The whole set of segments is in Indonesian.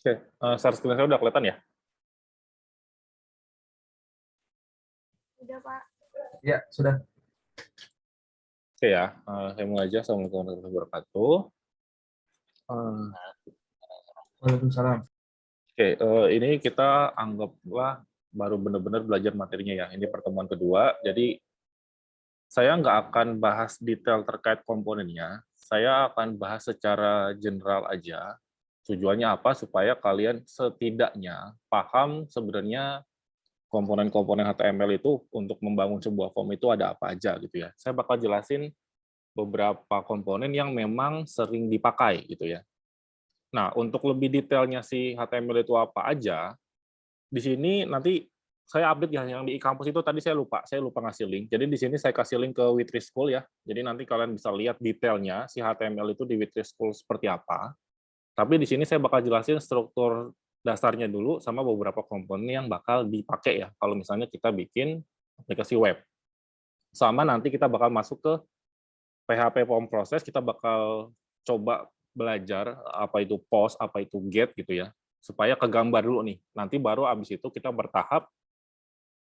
Oke, share screen saya udah kelihatan ya? Udah, Pak. Ya, sudah. Oke ya, saya mulai aja. Assalamualaikum warahmatullahi wabarakatuh. Waalaikumsalam. Oke, ini kita anggaplah baru benar-benar belajar materinya ya. Ini pertemuan kedua, jadi saya nggak akan bahas detail terkait komponennya. Saya akan bahas secara general aja. Tujuannya apa? Supaya kalian setidaknya paham sebenarnya komponen-komponen HTML itu untuk membangun sebuah form itu ada apa aja gitu ya. Saya bakal jelasin beberapa komponen yang memang sering dipakai gitu ya. Nah, untuk lebih detailnya si HTML itu apa aja, di sini nanti saya update ya, yang di e-campus itu tadi saya lupa ngasih link. Jadi di sini saya kasih link ke Witri School ya. Jadi nanti kalian bisa lihat detailnya si HTML itu di Witri School seperti apa. Tapi di sini saya bakal jelasin struktur dasarnya dulu sama beberapa komponen yang bakal dipakai ya kalau misalnya kita bikin aplikasi web. Sama nanti kita bakal masuk ke PHP form process, kita bakal coba belajar apa itu post, apa itu get gitu ya, supaya kegambar dulu nih. Nanti baru abis itu kita bertahap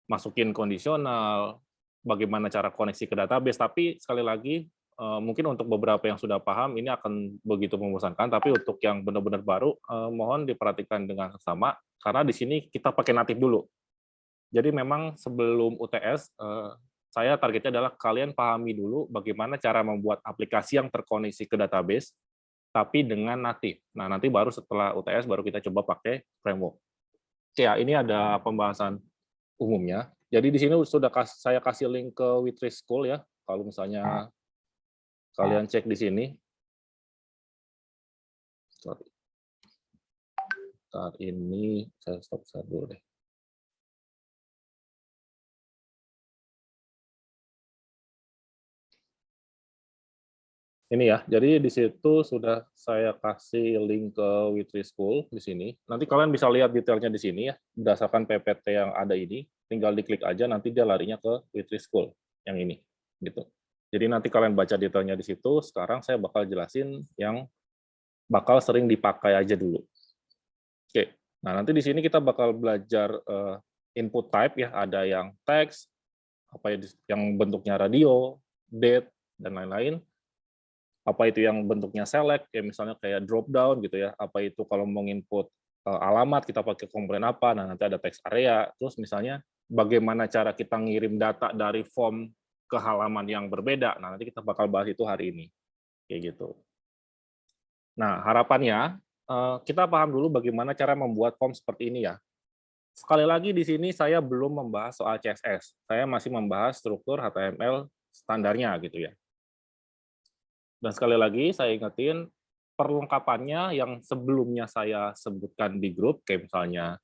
masukin kondisional, bagaimana cara koneksi ke database. Tapi sekali lagi, mungkin untuk beberapa yang sudah paham ini akan begitu membosankan, tapi untuk yang benar-benar baru, mohon diperhatikan dengan seksama, karena di sini kita pakai natif dulu. Jadi memang sebelum UTS, saya targetnya adalah kalian pahami dulu bagaimana cara membuat aplikasi yang terkoneksi ke database, tapi dengan natif. Nah, nanti baru setelah UTS, baru kita coba pakai framework. Oke ya, ini ada pembahasan umumnya. Jadi di sini sudah saya kasih link ke Witri School ya, kalau misalnya kalian cek di sini. Sorry. Saat ini saya stop dulu deh. Ini ya, jadi di situ sudah saya kasih link ke Witri School di sini. Nanti kalian bisa lihat detailnya di sini ya, berdasarkan PPT yang ada ini, tinggal diklik aja, nanti dia larinya ke Witri School yang ini, gitu. Jadi nanti kalian baca detailnya di situ. Sekarang saya bakal jelasin yang bakal sering dipakai aja dulu. Oke, nah nanti di sini kita bakal belajar input type ya, ada yang teks, apa yang bentuknya radio, date, dan lain-lain. Apa itu yang bentuknya select, ya misalnya kayak drop down gitu ya, apa itu kalau mau input alamat kita pakai komponen apa, nah nanti ada text area, terus misalnya bagaimana cara kita ngirim data dari form ke halaman yang berbeda, nah nanti kita bakal bahas itu hari ini, kayak gitu. Nah harapannya kita paham dulu bagaimana cara membuat form seperti ini ya. Sekali lagi di sini saya belum membahas soal CSS, saya masih membahas struktur HTML standarnya gitu ya. Dan sekali lagi saya ingetin, perlengkapannya yang sebelumnya saya sebutkan di grup, kayak misalnya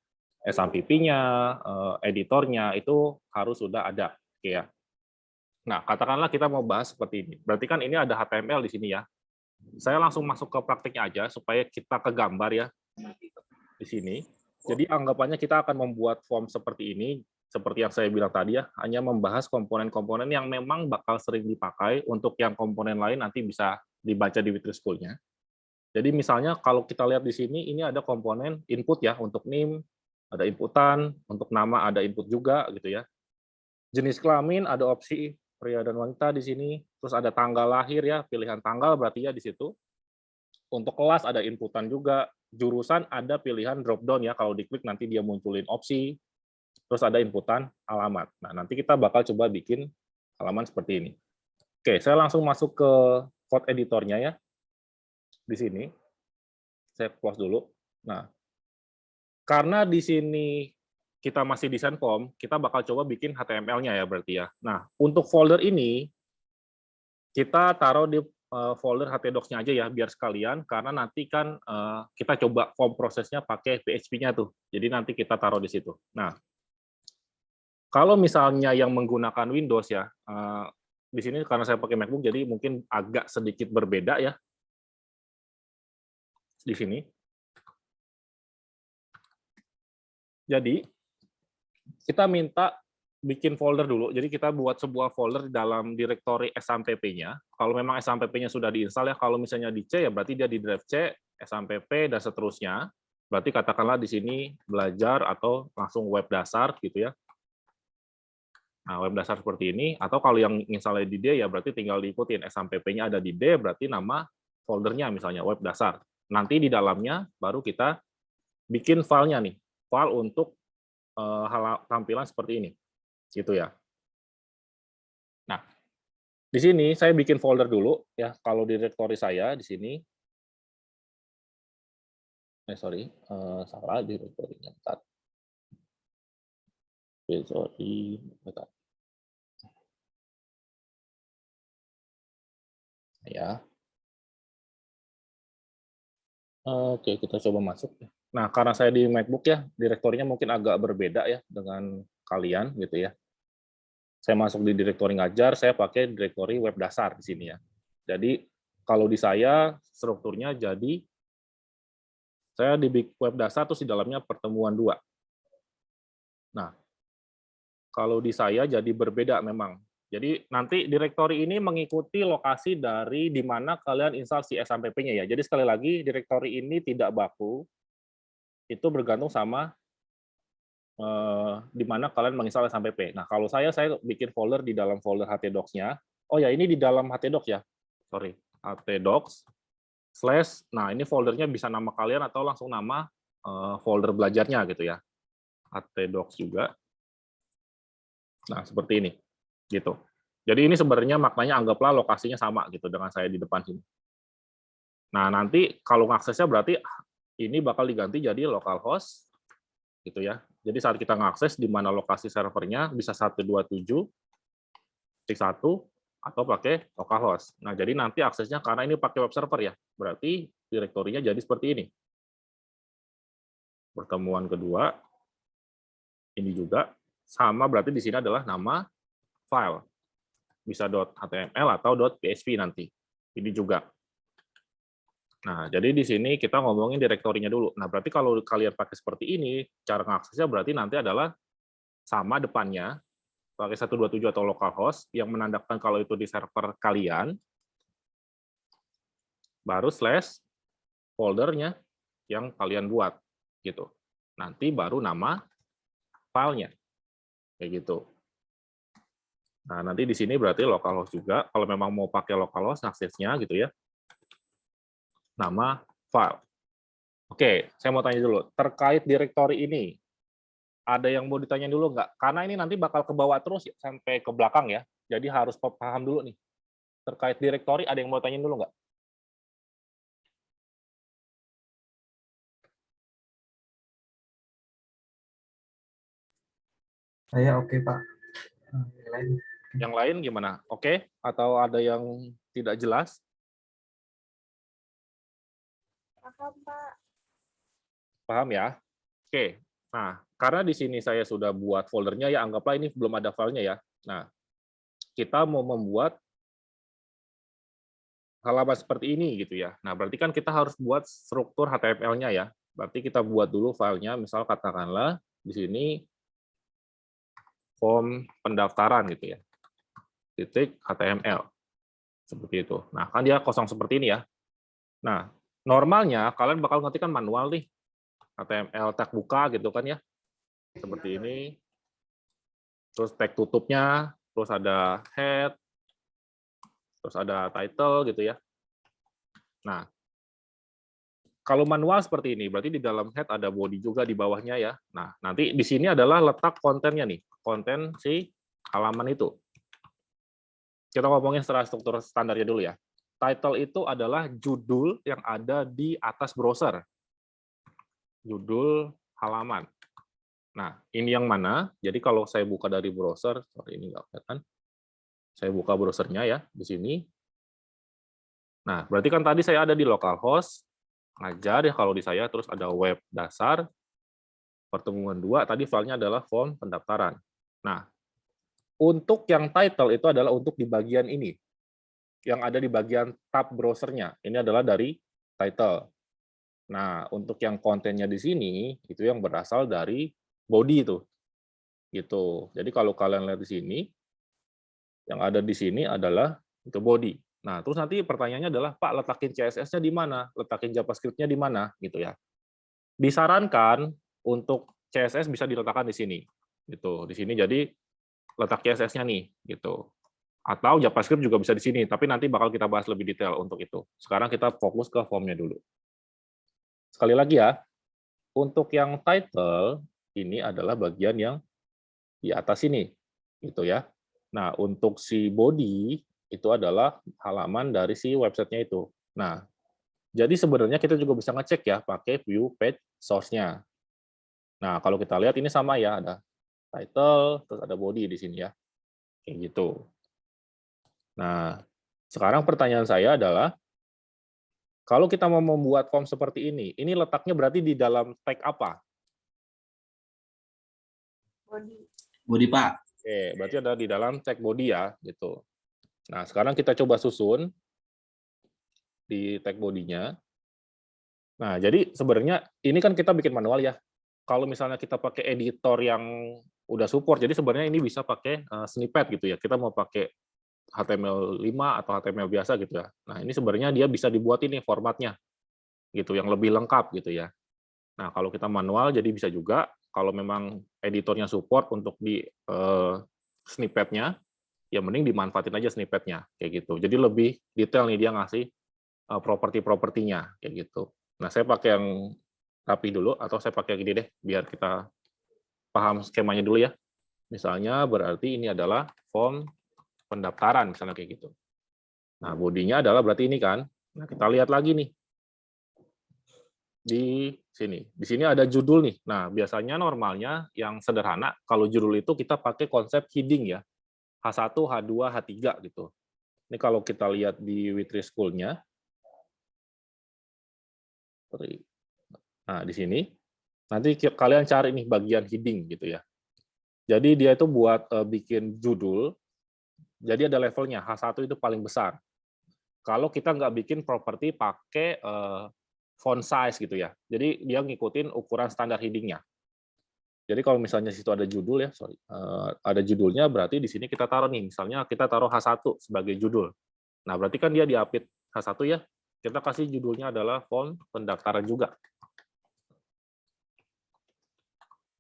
SMPP-nya, editornya, itu harus sudah ada. Ya. Nah, katakanlah kita mau bahas seperti ini. Berarti kan ini ada HTML di sini ya. Saya langsung masuk ke praktiknya aja, supaya kita kegambar ya di sini. Jadi anggapannya kita akan membuat form seperti ini, seperti yang saya bilang tadi ya, hanya membahas komponen-komponen yang memang bakal sering dipakai, untuk yang komponen lain nanti bisa dibaca di Witri School-nya. Jadi misalnya kalau kita lihat di sini, ini ada komponen input ya, untuk name, ada inputan, untuk nama ada input juga gitu ya. Jenis kelamin ada opsi pria dan wanita di sini, terus ada tanggal lahir ya, pilihan tanggal berarti ya di situ. Untuk kelas ada inputan juga, jurusan ada pilihan drop down ya, kalau diklik nanti dia munculin opsi, terus ada inputan alamat. Nah, nanti kita bakal coba bikin halaman seperti ini. Oke, saya langsung masuk ke code editornya ya. Di sini, saya close dulu. Nah, karena di sini kita masih desain form, kita bakal coba bikin HTML-nya ya berarti ya. Nah, untuk folder ini, kita taruh di folder htdocs-nya aja ya, biar sekalian, karena nanti kan kita coba form prosesnya pakai PHP-nya tuh. Jadi nanti kita taruh di situ. Nah, kalau misalnya yang menggunakan Windows ya, di sini karena saya pakai MacBook, jadi mungkin agak sedikit berbeda ya. Di sini. Jadi, kita minta bikin folder dulu. Jadi kita buat sebuah folder di dalam direktori SMPP-nya. Kalau memang SMPP-nya sudah diinstal ya, kalau misalnya di C ya berarti dia di drive C, SMPP, dan seterusnya. Berarti katakanlah di sini belajar atau langsung web dasar gitu ya. Nah, web dasar seperti ini, atau kalau yang misalnya di D ya berarti tinggal diikutin SMPP-nya ada di D, berarti nama foldernya misalnya web dasar. Nanti di dalamnya baru kita bikin filenya nih, file untuk tampilan seperti ini, gitu ya. Nah, di sini saya bikin folder dulu ya. Kalau direktori saya di sini, salah direktorinya. Bentar. Sorry, bentar. Ya. Oke, kita coba masuk. Nah, karena saya di MacBook ya, direktorinya mungkin agak berbeda ya dengan kalian gitu ya. Saya masuk di direktori ngajar, saya pakai direktori web dasar di sini ya. Jadi kalau di saya strukturnya jadi saya di web dasar terus di dalamnya pertemuan 2. Nah, kalau di saya jadi berbeda memang. Jadi nanti direktori ini mengikuti lokasi dari di mana kalian install si SMPP-nya ya. Jadi sekali lagi direktori ini tidak baku, itu bergantung sama di mana kalian menginstal SMPP. Nah, kalau saya bikin folder di dalam folder htdocs-nya. Oh ya, ini di dalam htdocs ya. Sorry, htdocs / nah ini foldernya bisa nama kalian atau langsung nama folder belajarnya gitu ya. htdocs juga. Nah, seperti ini. Gitu. Jadi ini sebenarnya maknanya anggaplah lokasinya sama gitu dengan saya di depan sini. Nah, nanti kalau ngaksesnya berarti ini bakal diganti jadi localhost gitu ya. Jadi saat kita ngakses di mana lokasi servernya bisa 127.1 atau pakai localhost. Nah, jadi nanti aksesnya karena ini pakai web server ya, berarti direktorinya jadi seperti ini. Pertemuan kedua ini juga sama, berarti di sini adalah nama file. Bisa .html atau .php nanti. Ini juga. Nah, jadi di sini kita ngomongin direktorinya dulu. Nah, berarti kalau kalian pakai seperti ini, cara mengaksesnya berarti nanti adalah sama depannya, pakai 127 atau localhost, yang menandakan kalau itu di server kalian, baru slash foldernya yang kalian buat. Gitu. Nanti baru nama filenya. Kayak gitu. Nah, nanti di sini berarti localhost juga. Kalau memang mau pakai localhost, aksesnya gitu ya. Nama file. Oke, saya mau tanya dulu. Terkait direktori ini, ada yang mau ditanya dulu nggak? Karena ini nanti bakal ke bawah terus sampai ke belakang ya. Jadi harus paham dulu nih. Terkait direktori, ada yang mau tanya dulu nggak? Saya oke, Pak. Yang lain. Yang lain gimana? Oke? Atau ada yang tidak jelas? Paham, Pak. Paham ya? Oke. Nah, karena di sini saya sudah buat foldernya ya, anggaplah ini belum ada filenya ya. Nah, kita mau membuat halaman seperti ini gitu ya. Nah, berarti kan kita harus buat struktur HTML-nya ya. Berarti kita buat dulu filenya, misal katakanlah di sini form pendaftaran gitu ya. Titik HTML. Seperti itu. Nah, kan dia kosong seperti ini ya. Nah, normalnya kalian bakal ngetik kan manual nih. HTML tag buka gitu kan ya. Seperti ini. Terus tag tutupnya, terus ada head, terus ada title gitu ya. Nah, kalau manual seperti ini, berarti di dalam head ada body juga di bawahnya ya. Nah, nanti di sini adalah letak kontennya nih, konten si halaman itu. Kita ngomongin secara struktur standarnya dulu ya. Title itu adalah judul yang ada di atas browser. Judul halaman. Nah, ini yang mana? Jadi kalau saya buka dari browser, sorry ini nggak kelihatan. Saya buka browsernya ya, di sini. Nah, berarti kan tadi saya ada di localhost, ngajar ya kalau di saya, terus ada web dasar, pertemuan 2, tadi filenya adalah form pendaftaran. Nah, untuk yang title itu adalah untuk di bagian ini, yang ada di bagian tab browsernya. Ini adalah dari title. Nah, untuk yang kontennya di sini, itu yang berasal dari body itu. Gitu. Jadi kalau kalian lihat di sini, yang ada di sini adalah itu body. Nah, terus nanti pertanyaannya adalah, Pak, letakin CSS-nya di mana? Letakin JavaScript-nya di mana? Gitu ya. Disarankan untuk CSS bisa diletakkan di sini, gitu. Di sini jadi letak CSS-nya nih, gitu. Atau JavaScript juga bisa di sini, tapi nanti bakal kita bahas lebih detail untuk itu. Sekarang kita fokus ke form-nya dulu. Sekali lagi ya, untuk yang title ini adalah bagian yang di atas ini, gitu ya. Nah, untuk si body itu adalah halaman dari si websitenya itu. Nah, jadi sebenarnya kita juga bisa ngecek ya pakai view page source-nya. Nah, kalau kita lihat ini sama ya, ada title, terus ada body di sini ya, kayak gitu. Nah, sekarang pertanyaan saya adalah, kalau kita mau membuat form seperti ini letaknya berarti di dalam tag apa? Body. Budi Pak. Oke, berarti ada di dalam tag body ya, gitu. Nah, sekarang kita coba susun di tag body-nya. Nah, jadi sebenarnya ini kan kita bikin manual ya. Kalau misalnya kita pakai editor yang udah support, jadi sebenarnya ini bisa pakai snippet gitu ya. Kita mau pakai HTML5 atau HTML biasa gitu ya. Nah, ini sebenarnya dia bisa dibuat ini formatnya gitu, yang lebih lengkap gitu ya. Nah, kalau kita manual jadi bisa juga, kalau memang editornya support untuk di snippet-nya, ya mending dimanfaatin aja snippet-nya kayak gitu. Jadi lebih detail nih dia ngasih properti-propertinya kayak gitu. Nah, saya pakai yang rapi dulu atau saya pakai gini deh biar kita paham skemanya dulu ya. Misalnya berarti ini adalah form pendaftaran misalnya kayak gitu. Nah, bodinya adalah berarti ini kan. Nah, kita lihat lagi nih. Di sini. Di sini ada judul nih. Nah, biasanya normalnya yang sederhana kalau judul itu kita pakai konsep heading ya. H1, H2, H3 gitu. Ini kalau kita lihat di Witri School-nya. Nah, di sini nanti kalian cari nih bagian heading gitu ya. Jadi dia itu buat bikin judul. Jadi ada levelnya. H1 itu paling besar. Kalau kita nggak bikin properti pakai font size gitu ya. Jadi dia ngikutin ukuran standar heading-nya. Jadi kalau misalnya situ ada judul ya, ada judulnya berarti di sini kita taruh nih, misalnya kita taruh H1 sebagai judul. Nah, berarti kan dia diapit H1 ya. Kita kasih judulnya adalah form pendaftaran juga.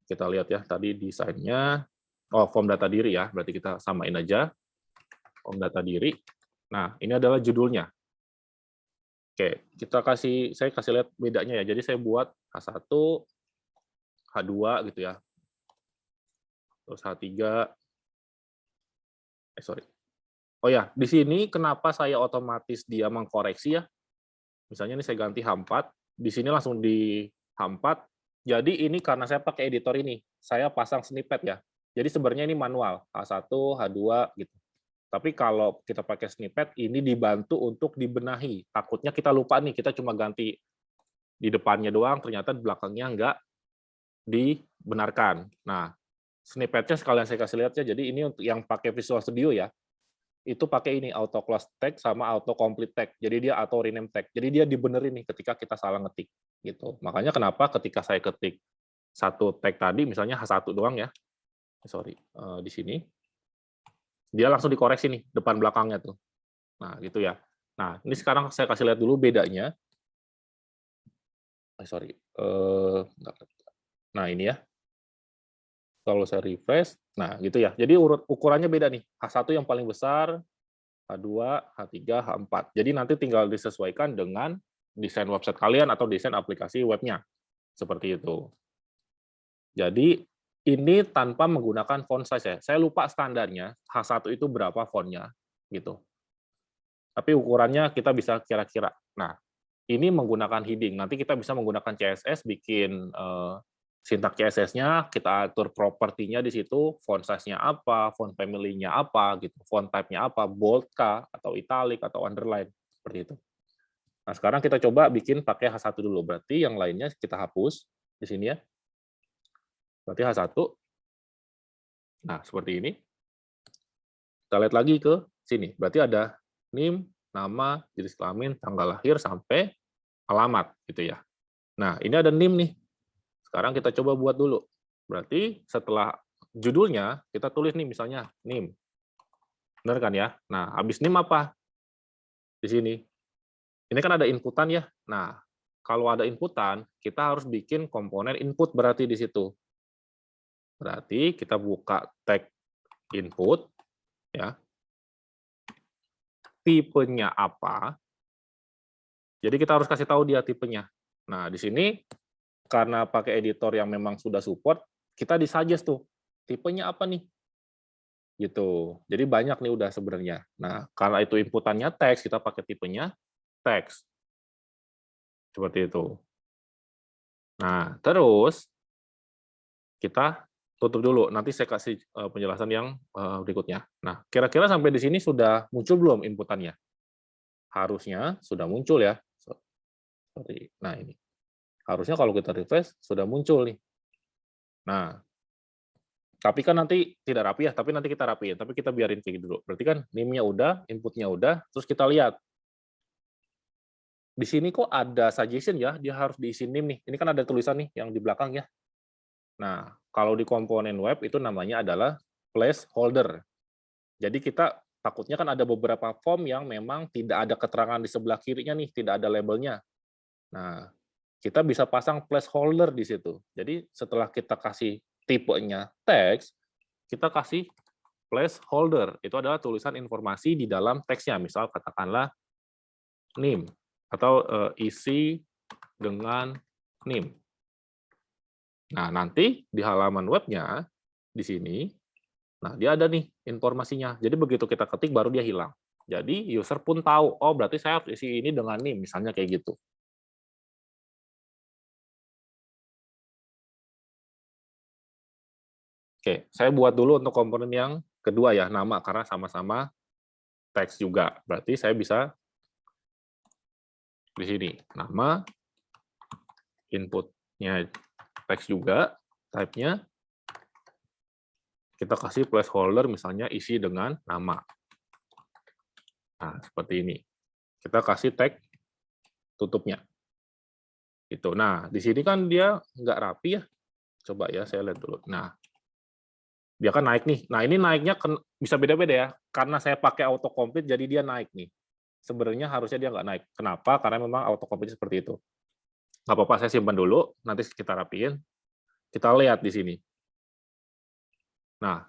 Kita lihat ya, tadi desainnya, form data diri ya, berarti kita samain aja. Form data diri. Nah, ini adalah judulnya. Oke, saya kasih lihat bedanya ya. Jadi saya buat H1, H2 gitu ya. Terus H3. Sorry. Oh ya, di sini kenapa saya otomatis dia mengkoreksi ya? Misalnya ini saya ganti H4, di sini langsung di H4. Jadi ini karena saya pakai editor ini, saya pasang snippet ya. Jadi sebenarnya ini manual, H1, H2 gitu. Tapi kalau kita pakai snippet, ini dibantu untuk dibenahi. Takutnya kita lupa nih, kita cuma ganti di depannya doang, ternyata di belakangnya nggak dibenarkan. Nah, snippetnya sekalian saya kasih lihat ya. Jadi ini untuk yang pakai Visual Studio ya, itu pakai ini auto close tag sama auto complete tag. Jadi dia auto rename tag. Jadi dia dibenerin nih ketika kita salah ngetik gitu. Makanya kenapa ketika saya ketik satu tag tadi misalnya H1 doang ya. Di sini dia langsung dikoreksi nih depan belakangnya tuh. Nah, gitu ya. Nah, ini sekarang saya kasih lihat dulu bedanya. Nah, ini ya. Kalau saya refresh, nah gitu ya. Jadi ukurannya beda nih. H1 yang paling besar, H2, H3, H4. Jadi nanti tinggal disesuaikan dengan desain website kalian atau desain aplikasi webnya. Seperti itu. Jadi ini tanpa menggunakan font size ya. Saya lupa standarnya H1 itu berapa fontnya gitu. Tapi ukurannya kita bisa kira-kira. Nah, ini menggunakan heading. Nanti kita bisa menggunakan CSS bikin sintak CSS-nya, kita atur propertinya di situ, font size-nya apa, font family-nya apa, gitu, font type-nya apa, bold kah, atau italic, atau underline, seperti itu. Nah, sekarang kita coba bikin pakai H1 dulu. Berarti yang lainnya kita hapus di sini ya. Berarti H1. Nah, seperti ini. Kita lihat lagi ke sini. Berarti ada NIM, nama, jenis kelamin, tanggal lahir, sampai alamat, gitu ya. Nah, ini ada NIM nih. Sekarang kita coba buat dulu. Berarti setelah judulnya, kita tulis nih misalnya NIM. Benar kan ya? Nah, habis NIM apa? Di sini. Ini kan ada inputan ya. Nah, kalau ada inputan, kita harus bikin komponen input berarti di situ. Berarti kita buka tag input, ya. Tipenya apa? Jadi kita harus kasih tahu dia tipenya. Nah, di sini karena pakai editor yang memang sudah support, kita disuggest tuh, tipenya apa nih? Gitu. Jadi banyak nih udah sebenarnya. Nah, karena itu inputannya teks, kita pakai tipenya teks. Seperti itu. Nah, terus kita tutup dulu. Nanti saya kasih penjelasan yang berikutnya. Nah, kira-kira sampai di sini sudah muncul belum inputannya? Harusnya sudah muncul ya. Nah, ini. Harusnya kalau kita refresh, sudah muncul nih. Nah, tapi kan nanti tidak rapi ya, tapi nanti kita rapiin. Tapi kita biarin kayak gitu dulu. Berarti kan name-nya udah, input-nya udah, terus kita lihat. Di sini kok ada suggestion ya, dia harus diisi name nih. Ini kan ada tulisan nih yang di belakang ya. Nah, kalau di komponen web itu namanya adalah placeholder. Jadi kita takutnya kan ada beberapa form yang memang tidak ada keterangan di sebelah kirinya nih, tidak ada labelnya. Nah, kita bisa pasang placeholder di situ. Jadi setelah kita kasih tipenya teks, kita kasih placeholder. Itu adalah tulisan informasi di dalam teksnya. Misal katakanlah name atau isi dengan name. Nah, nanti di halaman webnya, di sini, nah dia ada nih informasinya. Jadi begitu kita ketik baru dia hilang. Jadi user pun tahu, oh berarti saya harus isi ini dengan name, misalnya kayak gitu. Oke, saya buat dulu untuk komponen yang kedua ya, nama, karena sama-sama teks juga. Berarti saya bisa di sini, nama, inputnya teks juga, type-nya, kita kasih placeholder misalnya isi dengan nama. Nah, seperti ini. Kita kasih tag tutupnya. Itu. Nah, di sini kan dia nggak rapi ya. Coba ya, saya lihat dulu. Nah, dia kan naik nih. Nah, ini naiknya bisa beda-beda ya. Karena saya pakai autocomplete, jadi dia naik nih. Sebenarnya harusnya dia nggak naik. Kenapa? Karena memang autocomplete seperti itu. Nggak apa-apa, saya simpan dulu. Nanti kita rapiin. Kita lihat di sini. Nah,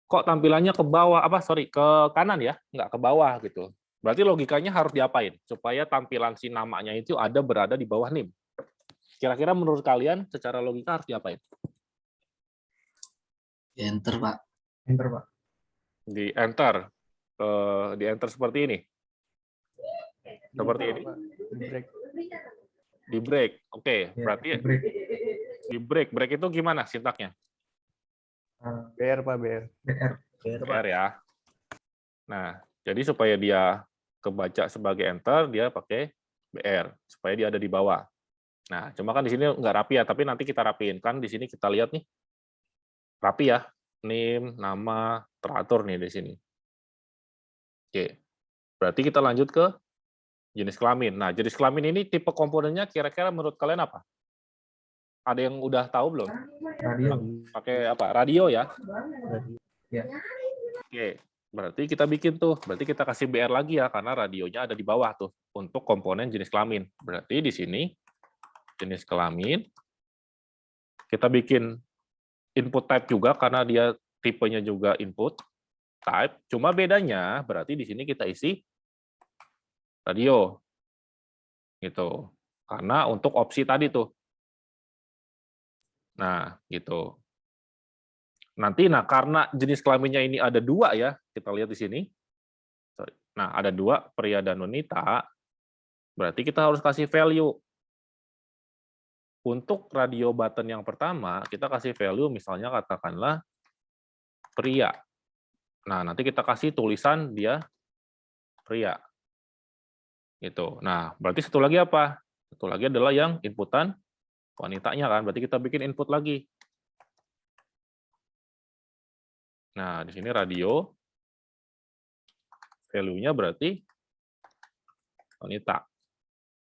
kok tampilannya ke bawah? Ke kanan ya? Nggak ke bawah gitu. Berarti logikanya harus diapain? Supaya tampilan si namanya itu berada di bawah name. Kira-kira menurut kalian secara logika harus diapain? Enter, Pak. Enter, Pak. Di enter. Di enter seperti ini. Seperti ini. Di break. Oke, Ya, berarti break. di break. Break itu gimana sintaknya? BR, Pak, BR. BR. BR ya. Nah, jadi supaya dia kebaca sebagai enter, dia pakai BR supaya dia ada di bawah. Nah, cuma kan di sini nggak rapi ya, tapi nanti kita rapiin. Kan di sini kita lihat nih, rapi ya. Name, nama, teratur nih di sini. Oke, berarti kita lanjut ke jenis kelamin. Nah, jenis kelamin ini tipe komponennya kira-kira menurut kalian apa? Ada yang udah tahu belum? Radio. Pakai apa? Radio ya? Ya. Oke, berarti kita bikin tuh. Berarti kita kasih BR lagi ya, karena radionya ada di bawah tuh untuk komponen jenis kelamin. Berarti di sini jenis kelamin kita bikin input type juga karena dia tipenya juga input type. Cuma bedanya berarti di sini kita isi radio. Gitu. Karena untuk opsi tadi tuh. Nah, gitu. Nanti, karena jenis kelaminnya ini ada dua ya, kita lihat di sini. Nah, ada dua, pria dan wanita, berarti kita harus kasih value. Untuk radio button yang pertama, kita kasih value misalnya katakanlah pria. Nah, nanti kita kasih tulisan dia pria. Gitu. Nah, berarti satu lagi apa? Satu lagi adalah yang inputan wanitanya kan, berarti kita bikin input lagi. Nah, di sini radio, value-nya berarti wanita.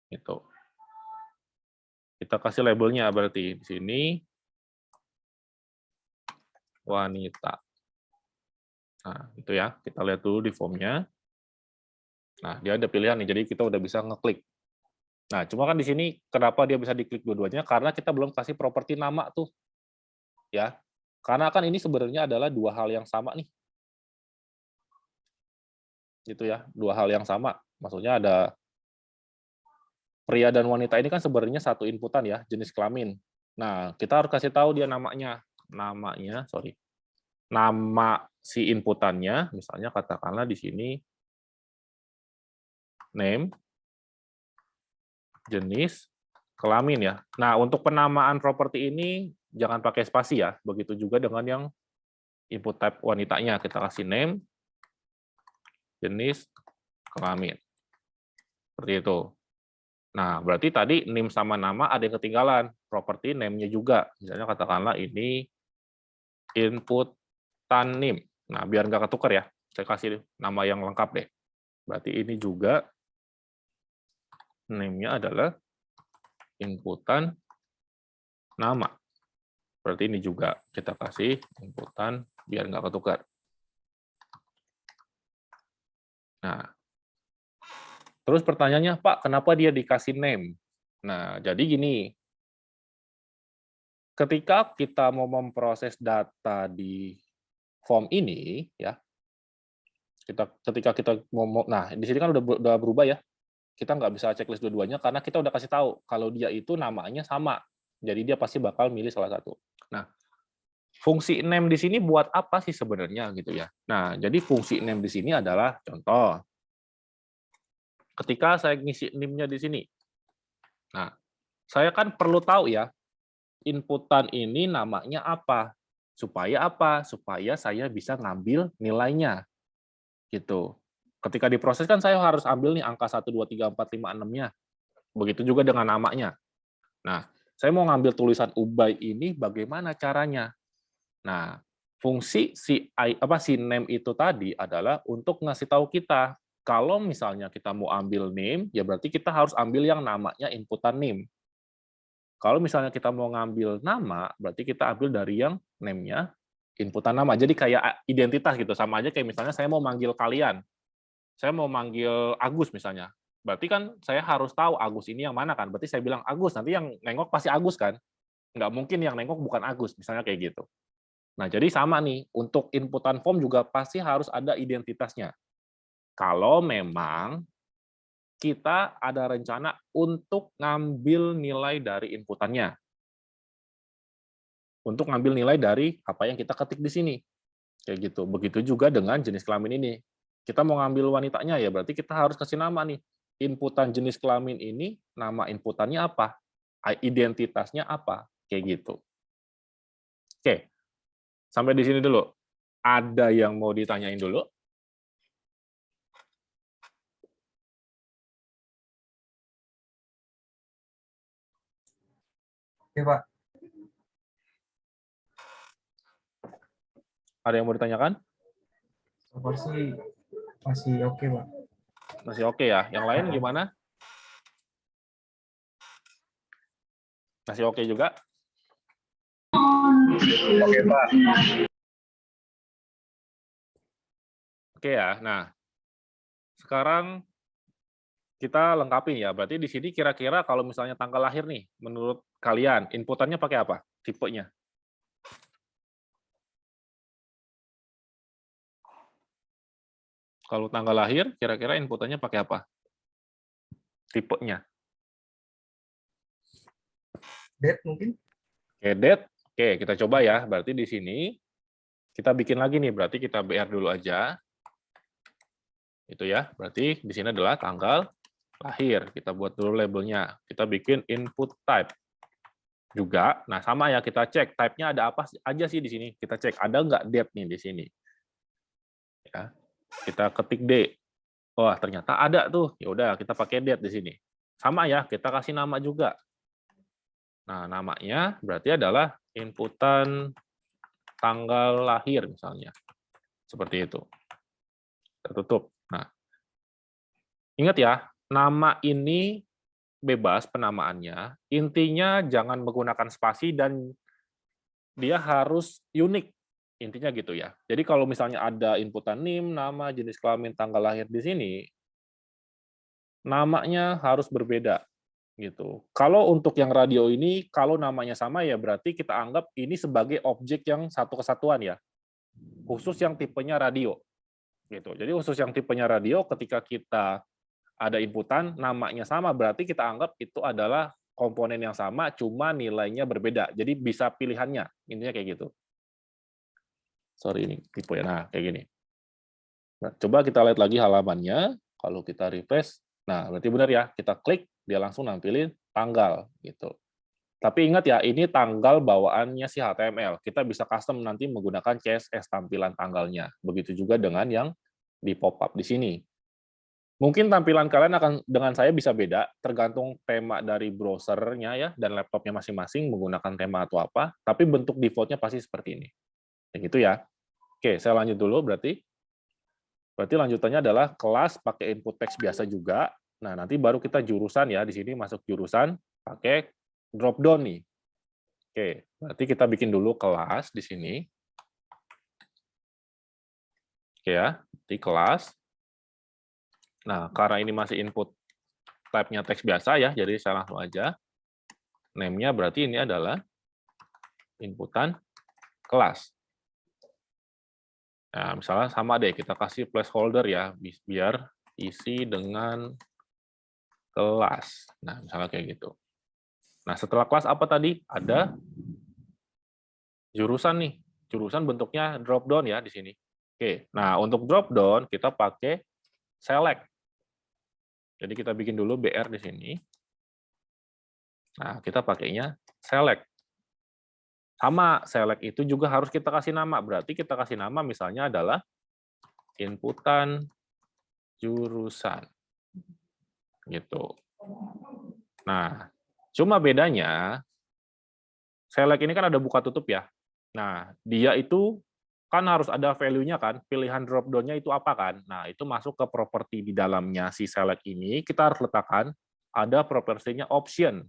Gitu. Kita kasih labelnya berarti di sini wanita. Nah, itu ya. Kita lihat dulu di formnya. Nah, dia ada pilihan nih, jadi kita udah bisa ngeklik. Nah, cuma kan di sini kenapa dia bisa diklik dua-duanya? Karena kita belum kasih properti nama tuh, ya. Karena kan ini sebenarnya adalah dua hal yang sama nih. Gitu ya, dua hal yang sama. Maksudnya ada pria dan wanita ini kan sebenarnya satu inputan ya, jenis kelamin. Nah, kita harus kasih tahu dia namanya. Nama si inputannya, misalnya katakanlah di sini name, jenis, kelamin ya. Nah, untuk penamaan properti ini jangan pakai spasi ya. Begitu juga dengan yang input type wanitanya. Kita kasih name, jenis, kelamin. Seperti itu. Nah, berarti tadi name sama nama ada yang ketinggalan. Properti name-nya juga. Misalnya katakanlah ini inputan name. Nah, biar nggak ketukar ya. Saya kasih nama yang lengkap deh. Berarti ini juga name-nya adalah inputan nama. Berarti ini juga kita kasih inputan biar nggak ketukar. Nah, terus pertanyaannya, Pak, kenapa dia dikasih name? Nah, jadi gini, ketika kita mau memproses data di form ini, ya, ketika kita mau, nah di sini kan udah berubah ya, kita nggak bisa checklist dua-duanya karena kita udah kasih tahu kalau dia itu namanya sama, jadi dia pasti bakal milih salah satu. Nah, fungsi name di sini buat apa sih sebenarnya gitu ya? Nah, jadi fungsi name di sini adalah contoh, ketika saya ngisi name-nya di sini, nah saya kan perlu tahu ya inputan ini namanya apa. Supaya apa? Supaya saya bisa ngambil nilainya. Gitu. Ketika diproses kan saya harus ambil nih angka 1, 2, 3, 4, 5, 6-nya. Begitu juga dengan namanya. Nah, saya mau ngambil tulisan Ubay ini bagaimana caranya? Nah, fungsi si name itu tadi adalah untuk ngasih tahu kita kalau misalnya kita mau ambil name, ya berarti kita harus ambil yang namanya inputan name. Kalau misalnya kita mau ngambil nama, berarti kita ambil dari yang name-nya inputan nama. Jadi kayak identitas gitu, sama aja kayak misalnya saya mau manggil kalian. Saya mau manggil Agus misalnya. Berarti kan saya harus tahu Agus ini yang mana kan. Berarti saya bilang Agus, nanti yang nengok pasti Agus kan. Nggak mungkin yang nengok bukan Agus, misalnya kayak gitu. Nah, jadi sama nih, untuk inputan form juga pasti harus ada identitasnya. Kalau memang kita ada rencana untuk ngambil nilai dari inputannya. Untuk ngambil nilai dari apa yang kita ketik di sini. Kayak gitu. Begitu juga dengan jenis kelamin ini. Kita mau ngambil wanitanya, ya berarti kita harus kasih nama nih. Inputan jenis kelamin ini, nama inputannya apa? Identitasnya apa? Kayak gitu. Oke, sampai di sini dulu. Ada yang mau ditanyain dulu? Oke, Pak. Ada yang mau ditanyakan? So far sih masih oke, Pak. Masih oke ya. Yang lain gimana? Masih oke juga? Oke, Pak. Oke ya. Nah, sekarang kita lengkapin ya. Berarti di sini kira-kira kalau misalnya tanggal lahir nih, menurut kalian inputannya pakai apa? Tipenya? Kalau tanggal lahir, kira-kira inputannya pakai apa? Tipenya? Date mungkin? Oke, date. Oke, kita coba ya. Berarti di sini kita bikin lagi nih. Berarti kita BR dulu aja. Itu ya. Berarti di sini adalah tanggal lahir. Kita buat dulu labelnya. Kita bikin input type juga. Nah, sama ya, kita cek type-nya ada apa aja sih di sini. Kita cek ada nggak date nih di sini. Ya. Kita ketik D. Wah, ternyata ada tuh. Ya udah, kita pakai date di sini. Sama ya, kita kasih nama juga. Nah, namanya berarti adalah inputan tanggal lahir misalnya. Seperti itu. Tertutup. Nah, ingat ya, nama ini bebas penamaannya. Intinya jangan menggunakan spasi dan dia harus unik. Intinya gitu ya. Jadi kalau misalnya ada inputan NIM, nama, jenis kelamin, tanggal lahir di sini, namanya harus berbeda. gitu. Kalau untuk yang radio ini, kalau namanya sama ya berarti kita anggap ini sebagai objek yang satu kesatuan ya, khusus yang tipenya radio. Gitu. Jadi khusus yang tipenya radio, ketika kita ada inputan, namanya sama, berarti kita anggap itu adalah komponen yang sama, cuma nilainya berbeda. Jadi bisa pilihannya, intinya kayak gitu. Sorry, ini tipe ya. Nah, kayak gini. Nah, coba kita lihat lagi halamannya. Kalau kita refresh, nah berarti benar ya, kita klik, dia langsung nampilin tanggal. Gitu. Tapi ingat ya, ini tanggal bawaannya si HTML. Kita bisa custom nanti menggunakan CSS tampilan tanggalnya. Begitu juga dengan yang di pop-up di sini. Mungkin tampilan kalian akan dengan saya bisa beda, tergantung tema dari browsernya ya, dan laptopnya masing-masing menggunakan tema atau apa, tapi bentuk default-nya pasti seperti ini. Kayak gitu ya. Oke, saya lanjut dulu berarti. Berarti lanjutannya adalah kelas pakai input teks biasa juga. Nah, nanti baru kita jurusan ya, di sini masuk jurusan pakai drop down nih. Oke, berarti kita bikin dulu kelas di sini. Oke ya, di kelas. Nah, karena ini masih input type-nya teks biasa ya, jadi saya langsung aja. Name-nya berarti ini adalah inputan kelas. Nah, misalnya sama deh, kita kasih placeholder ya, biar isi dengan kelas. Nah, misalnya kayak gitu. Nah, setelah kelas apa tadi? Ada jurusan nih. Jurusan bentuknya drop down ya di sini. Oke, nah untuk drop down kita pakai select. Jadi kita bikin dulu BR di sini. Nah, kita pakainya select. Sama, select itu juga harus kita kasih nama. Berarti kita kasih nama misalnya adalah inputan jurusan. Gitu. Nah, cuma bedanya, select ini kan ada buka tutup ya. Nah, dia itu kan harus ada value-nya kan, pilihan drop down-nya itu apa kan. Nah, itu masuk ke properti di dalamnya si select ini, kita harus letakkan ada propertinya option.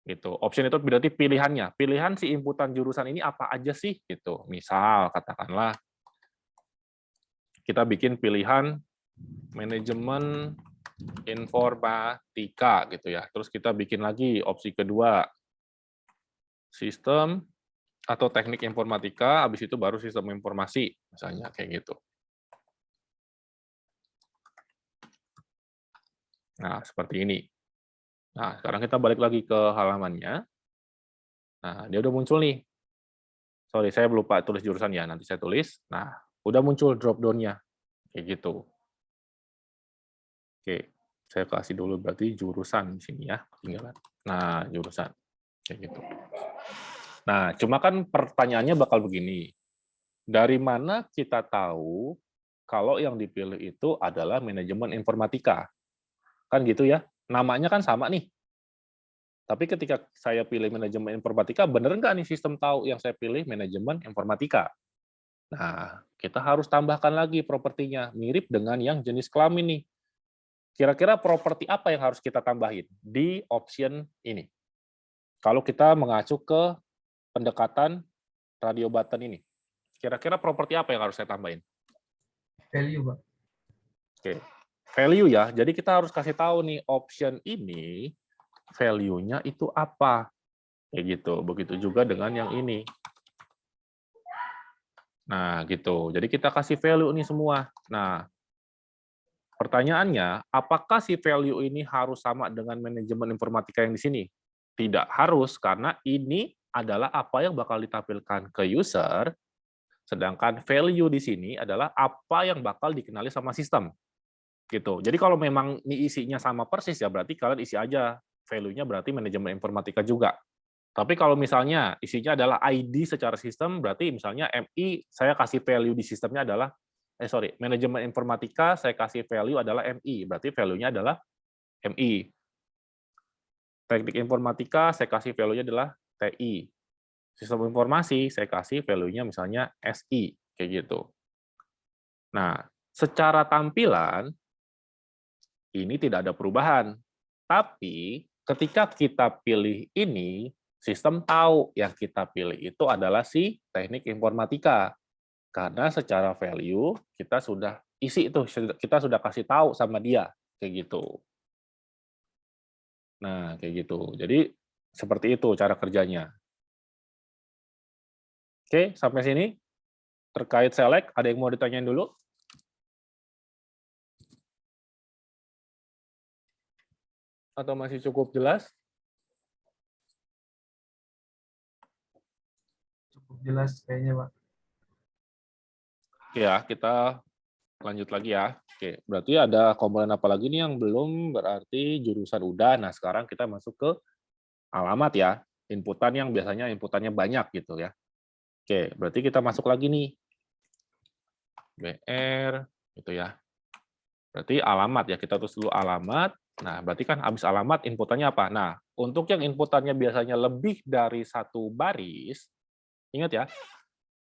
Gitu. Option itu berarti pilihannya. Pilihan si inputan jurusan ini apa aja sih? Gitu. Misal, katakanlah, kita bikin pilihan manajemen informatika gitu ya. Terus kita bikin lagi opsi kedua, sistem atau teknik informatika, habis itu baru sistem informasi, misalnya kayak gitu. Nah, seperti ini. Nah, sekarang kita balik lagi ke halamannya. Nah, dia udah muncul nih. Sorry, saya lupa tulis jurusan ya, nanti saya tulis. Nah, udah muncul drop down-nya. Kayak gitu. Oke, saya kasih dulu berarti jurusan di sini ya, ketinggalan. Nah, jurusan. Kayak gitu. Nah, cuma kan pertanyaannya bakal begini. Dari mana kita tahu kalau yang dipilih itu adalah manajemen informatika? Kan gitu ya. Namanya kan sama nih. Tapi ketika saya pilih manajemen informatika, bener nggak nih sistem tahu yang saya pilih manajemen informatika? Nah, kita harus tambahkan lagi propertinya. Mirip dengan yang jenis kelamin nih. Kira-kira properti apa yang harus kita tambahin di option ini? Kalau kita mengacu ke pendekatan radio button ini. Kira-kira properti apa yang harus saya tambahin? Value, Pak. Oke, value ya. Jadi kita harus kasih tahu nih, option ini value-nya itu apa. Kayak gitu. Begitu juga dengan yang ini. Nah, gitu. Jadi kita kasih value nih semua. Nah, pertanyaannya, apakah si value ini harus sama dengan manajemen informatika yang di sini? Tidak harus, karena ini adalah apa yang bakal ditampilkan ke user, sedangkan value di sini adalah apa yang bakal dikenali sama sistem. Gitu. Jadi kalau memang ini isinya sama persis ya berarti kalian isi aja value-nya berarti manajemen informatika juga. Tapi kalau misalnya isinya adalah ID secara sistem berarti misalnya MI saya kasih value di sistemnya adalah manajemen informatika saya kasih value adalah MI, berarti value-nya adalah MI. Teknik informatika saya kasih value-nya adalah TI. Sistem informasi saya kasih value-nya misalnya SI kayak gitu. Nah, secara tampilan ini tidak ada perubahan. Tapi ketika kita pilih ini, sistem tahu yang kita pilih itu adalah si teknik informatika. Karena secara value kita sudah isi itu, kita sudah kasih tahu sama dia kayak gitu. Nah, kayak gitu. Jadi seperti itu cara kerjanya. Oke, sampai sini terkait select, ada yang mau ditanyain dulu? Atau masih cukup jelas? Cukup jelas kayaknya, Pak. Oke ya, kita lanjut lagi ya. Oke, berarti ada komponen apa lagi nih yang belum, berarti jurusan udah. Nah, sekarang kita masuk ke alamat ya. Inputan yang biasanya inputannya banyak gitu ya. Oke, berarti kita masuk lagi nih. BR, gitu ya. Berarti alamat ya, kita tulis dulu alamat. Nah, berarti kan habis alamat inputannya apa? Nah, untuk yang inputannya biasanya lebih dari satu baris, ingat ya,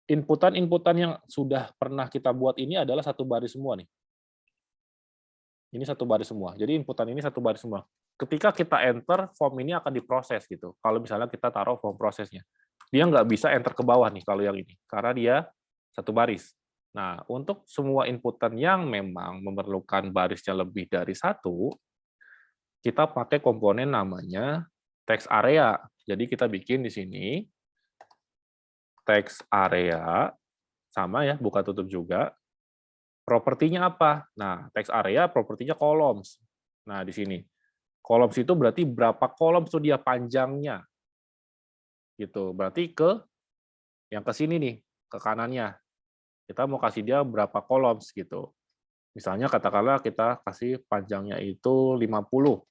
inputan-inputan yang sudah pernah kita buat ini adalah satu baris semua nih. Ini satu baris semua. Jadi inputan ini satu baris semua. Ketika kita enter, form ini akan diproses gitu. Kalau misalnya kita taruh form prosesnya. Dia nggak bisa enter ke bawah nih kalau yang ini. Karena dia satu baris. Nah, untuk semua inputan yang memang memerlukan barisnya lebih dari satu, kita pakai komponen namanya text area. Jadi kita bikin di sini text area, sama ya, buka tutup juga. Propertinya apa? Nah, text area propertinya columns. Nah, di sini. Columns itu berarti berapa columns tuh dia panjangnya. Gitu. Berarti ke yang ke sini nih, ke kanannya. Kita mau kasih dia berapa columns gitu. Misalnya katakanlah kita kasih panjangnya itu 50.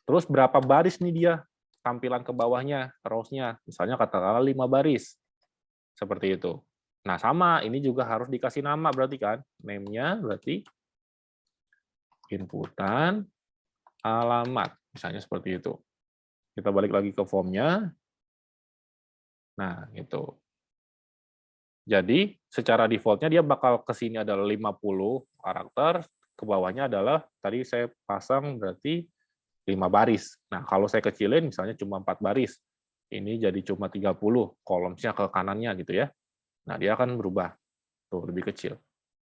Terus berapa baris nih dia tampilan ke bawahnya, rows-nya. Misalnya katakanlah 5 baris. Seperti itu. Nah, sama, ini juga harus dikasih nama berarti kan. Name-nya berarti inputan alamat. Misalnya seperti itu. Kita balik lagi ke form-nya. Nah, gitu. Jadi, secara default-nya dia bakal ke sini adalah 50 karakter, ke bawahnya adalah, tadi saya pasang berarti 5 baris. Nah, kalau saya kecilin, misalnya cuma 4 baris. Ini jadi cuma 30, columns-nya ke kanannya gitu ya. Nah, dia akan berubah. Tuh, lebih kecil.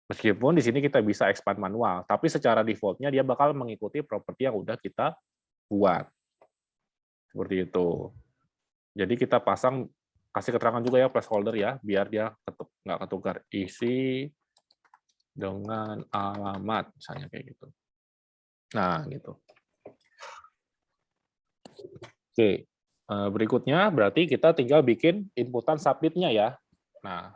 Meskipun di sini kita bisa expand manual, tapi secara default-nya dia bakal mengikuti properti yang udah kita buat. Seperti itu. Jadi kita pasang, kasih keterangan juga ya placeholder ya, biar dia nggak ketukar. Isi dengan alamat, misalnya kayak gitu. Nah, gitu. Oke, berikutnya berarti kita tinggal bikin inputan submit-nya ya. Nah,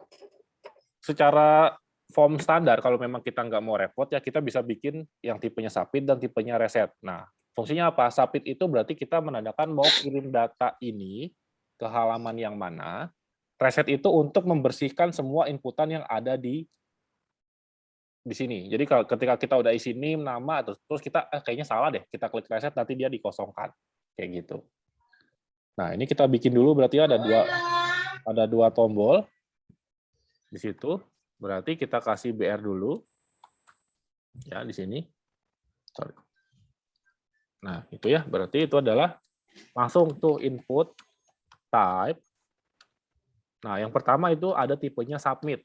secara form standar, kalau memang kita nggak mau repot, ya kita bisa bikin yang tipenya submit dan tipenya reset. Nah, fungsinya apa? Submit itu berarti kita menandakan mau kirim data ini ke halaman yang mana. Reset itu untuk membersihkan semua inputan yang ada di sini. Jadi kalau ketika kita udah isi name, nama, terus kita kayaknya salah deh, kita klik reset, nanti dia dikosongkan. Kayak gitu. Nah, ini kita bikin dulu, berarti ada dua tombol di situ. Berarti kita kasih BR dulu. Ya, di sini. Sorry. Nah, itu ya, berarti itu adalah langsung tuh input type. Nah, yang pertama itu ada tipenya submit.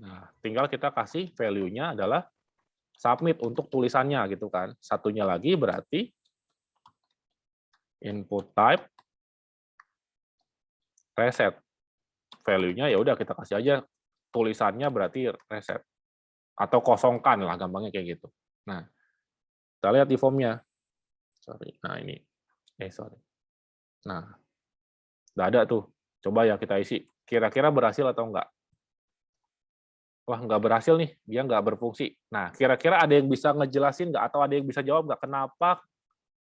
Nah, tinggal kita kasih value-nya adalah submit untuk tulisannya gitu kan. Satunya lagi berarti input type reset. Value-nya ya udah kita kasih aja tulisannya berarti reset. Atau kosongkan lah, gampangnya kayak gitu. Nah, kita lihat di form-nya. Sorry. Nah, ini. Sorry. Nah, udah ada tuh. Coba ya kita isi. Kira-kira berhasil atau enggak? Wah, nggak berhasil nih. Dia nggak berfungsi. Nah, kira-kira ada yang bisa ngejelasin nggak? Atau ada yang bisa jawab nggak? Kenapa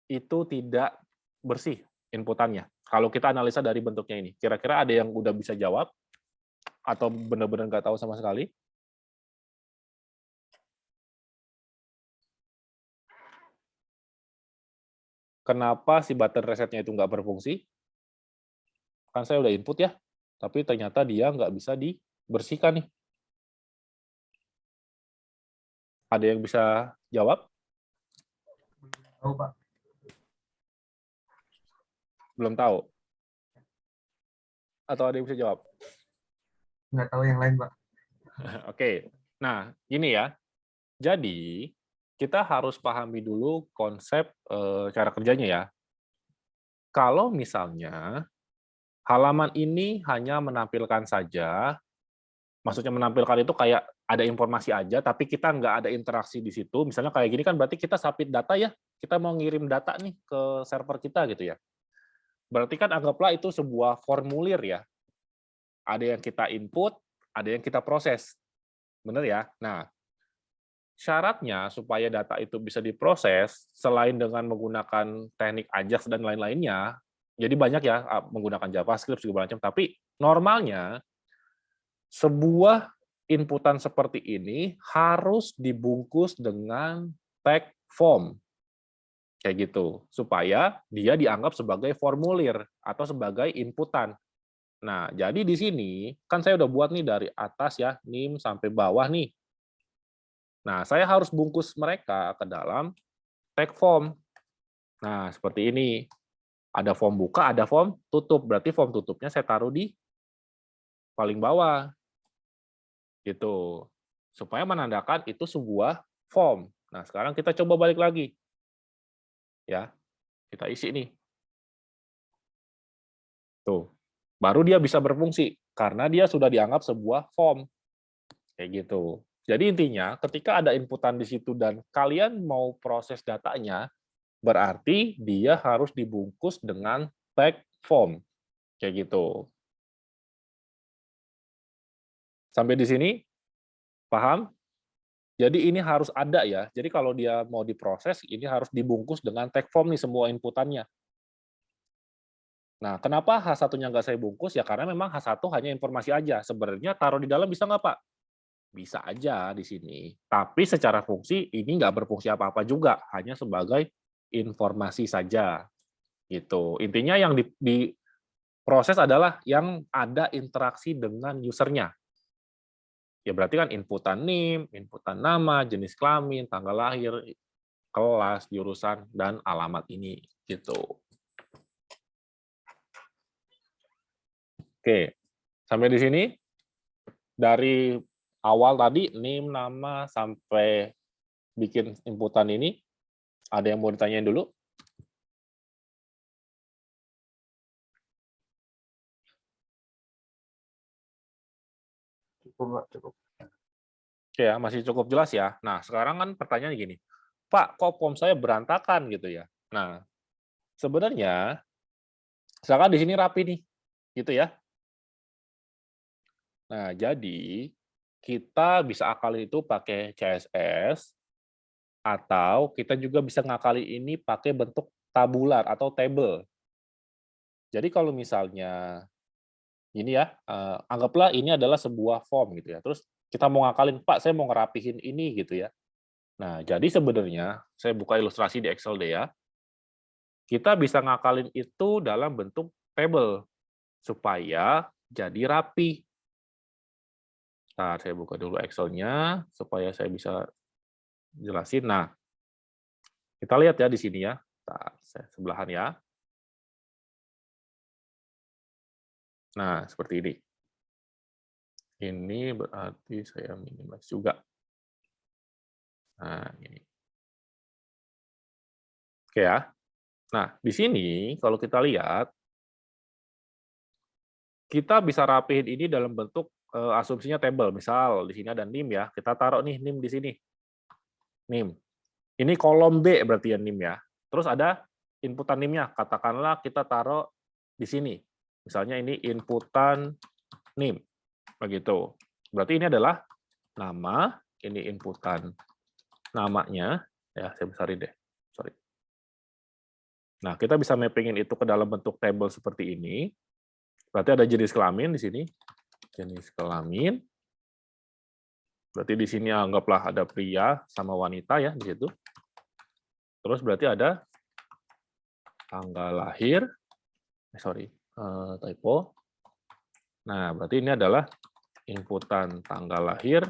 itu tidak bersih inputannya? Kalau kita analisa dari bentuknya ini. Kira-kira ada yang udah bisa jawab? Atau benar-benar nggak tahu sama sekali? Kenapa si button resetnya itu nggak berfungsi? Kan saya udah input ya, tapi ternyata dia nggak bisa dibersihkan nih. Ada yang bisa jawab? Tahu, Pak. Belum tahu? Atau ada yang bisa jawab? Nggak tahu yang lain, Pak. Oke, nah gini ya. Jadi kita harus pahami dulu konsep cara kerjanya ya. Kalau misalnya halaman ini hanya menampilkan saja, maksudnya menampilkan itu kayak ada informasi aja, tapi kita nggak ada interaksi di situ. Misalnya kayak gini kan berarti kita submit data ya, kita mau ngirim data nih ke server kita gitu ya. Berarti kan anggaplah itu sebuah formulir ya. Ada yang kita input, ada yang kita proses. Bener ya? Nah, syaratnya supaya data itu bisa diproses, selain dengan menggunakan teknik Ajax dan lain-lainnya, jadi banyak ya menggunakan JavaScript segala macam, tapi normalnya sebuah inputan seperti ini harus dibungkus dengan tag form. Kayak gitu, supaya dia dianggap sebagai formulir atau sebagai inputan. Nah, jadi di sini kan saya udah buat nih dari atas ya, NIM sampai bawah nih. Nah, saya harus bungkus mereka ke dalam tag form. Nah, seperti ini. Ada form buka, ada form tutup. Berarti form tutupnya saya taruh di paling bawah. Gitu. Supaya menandakan itu sebuah form. Nah, sekarang kita coba balik lagi. Ya, kita isi nih. Tuh. Baru dia bisa berfungsi karena dia sudah dianggap sebuah form. Kayak gitu. Jadi intinya ketika ada inputan di situ dan kalian mau proses datanya, berarti dia harus dibungkus dengan tag form. Kayak gitu. Sampai di sini paham? Jadi ini harus ada ya. Jadi kalau dia mau diproses, ini harus dibungkus dengan tag form nih semua inputannya. Nah, kenapa H1-nya nggak saya bungkus? Ya karena memang H1 hanya informasi aja. Sebenarnya taruh di dalam bisa nggak, Pak? Bisa aja di sini. Tapi secara fungsi ini nggak berfungsi apa-apa juga, hanya sebagai informasi saja. Gitu. Intinya yang diproses adalah yang ada interaksi dengan usernya. Ya berarti kan inputan NIM, inputan nama, jenis kelamin, tanggal lahir, kelas, jurusan, dan alamat ini. Gitu. Oke, sampai di sini. Dari awal tadi, NIM, nama, sampai bikin inputan ini, ada yang mau ditanyain dulu? Cukup, Pak, cukup. Oke ya, masih cukup jelas ya. Nah, sekarang kan pertanyaannya gini, Pak, kok form saya berantakan gitu ya? Nah, sebenarnya, misalkan di sini rapi nih, gitu ya. Nah, jadi kita bisa akali itu pakai CSS, atau kita juga bisa ngakali ini pakai bentuk tabular atau table. Jadi kalau misalnya ini ya, anggaplah ini adalah sebuah form gitu ya. Terus kita mau ngakalin, Pak, saya mau ngerapihin ini gitu ya. Nah, jadi sebenarnya saya buka ilustrasi di Excel deh ya. Kita bisa ngakalin itu dalam bentuk table supaya jadi rapi. Nah, saya buka dulu Excel-nya supaya saya bisa jelasin. Nah, kita lihat ya di sini ya. Nah, saya sebelahan ya. Nah, seperti ini. Ini berarti saya minimize juga. Nah, ini. Oke ya. Nah, di sini kalau kita lihat, kita bisa rapihin ini dalam bentuk asumsinya table. Misal di sini ada NIM ya, kita taruh nih NIM di sini. NIM. Ini kolom B berarti ya NIM ya. Terus ada inputan NIM-nya. Katakanlah kita taruh di sini. Misalnya ini inputan NIM. Begitu. Berarti ini adalah nama, ini inputan namanya. Ya, saya besarin deh. Sorry. Nah, kita bisa mappingin itu ke dalam bentuk table seperti ini. Berarti ada jenis kelamin di sini. Jenis kelamin. Berarti di sini anggaplah ada pria sama wanita ya di situ. Terus berarti ada tanggal lahir. Typo. Nah, berarti ini adalah inputan tanggal lahir,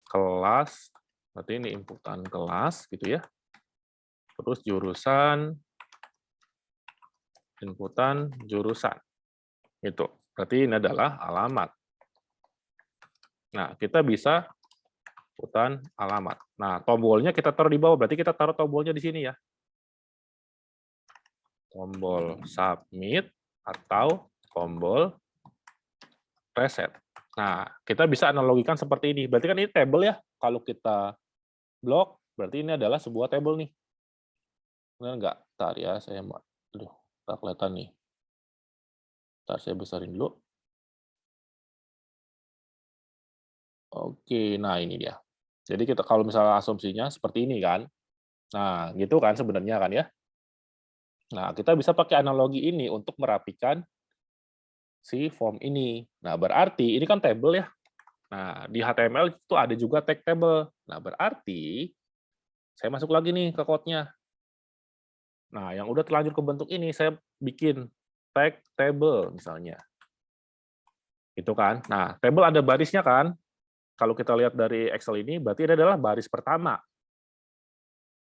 kelas, berarti ini inputan kelas gitu ya. Terus jurusan, inputan jurusan. Itu. Berarti ini adalah alamat. Nah, kita bisa inputan alamat. Nah, tombolnya kita taruh di bawah, berarti kita taruh tombolnya di sini ya. Tombol submit atau tombol reset. Nah, kita bisa analogikan seperti ini. Berarti kan ini table ya. Kalau kita blok, berarti ini adalah sebuah table nih. Benar nggak? Ntar ya, saya mau. Aduh, nggak kelihatan nih. Ntar saya besarin dulu. Oke, nah ini dia. Jadi kita kalau misalnya asumsinya seperti ini kan. Nah, gitu kan sebenarnya kan ya. Nah, kita bisa pakai analogi ini untuk merapikan si form ini. Nah, berarti ini kan table ya. Nah, di HTML itu ada juga tag table. Nah, berarti saya masuk lagi nih ke code-nya. Nah, yang udah terlanjur ke bentuk ini, saya bikin tag table misalnya. Itu kan. Nah, table ada barisnya kan. Kalau kita lihat dari Excel ini, berarti ini adalah baris pertama.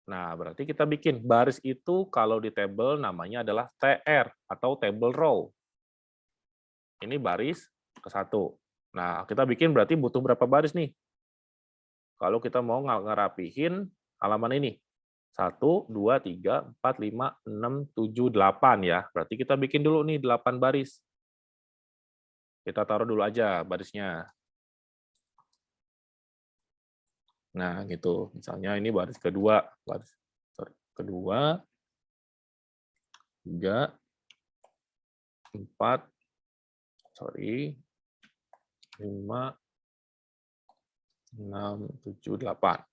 Nah, berarti kita bikin baris itu kalau di table namanya adalah TR atau table row. Ini baris ke-1. Nah, kita bikin berarti butuh berapa baris nih? Kalau kita mau ngerapihin halaman ini. 1, 2, 3, 4, 5, 6, 7, 8 ya. Berarti kita bikin dulu nih 8 baris. Kita taruh dulu aja barisnya. Nah, gitu. Misalnya ini baris kedua, baris kedua, 3, 4, 5, 6, 7, 8.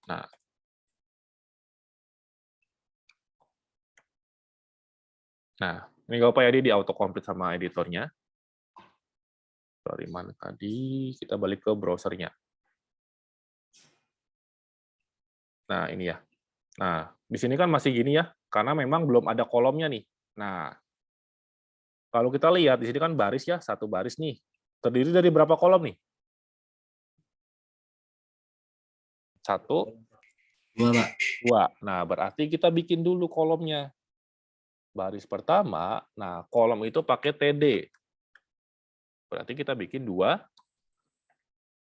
Nah, ini nggak apa ya, di autocomplete sama editornya. Dari mana tadi? Kita balik ke browsernya. Nah, ini ya. Nah, di sini kan masih gini ya, karena memang belum ada kolomnya nih. Nah, kalau kita lihat di sini kan baris ya, 1 baris nih. Terdiri dari berapa kolom nih? 1, 2, Pak. 2. Nah, berarti kita bikin dulu kolomnya. Baris pertama, nah kolom itu pakai TD. Berarti kita bikin 2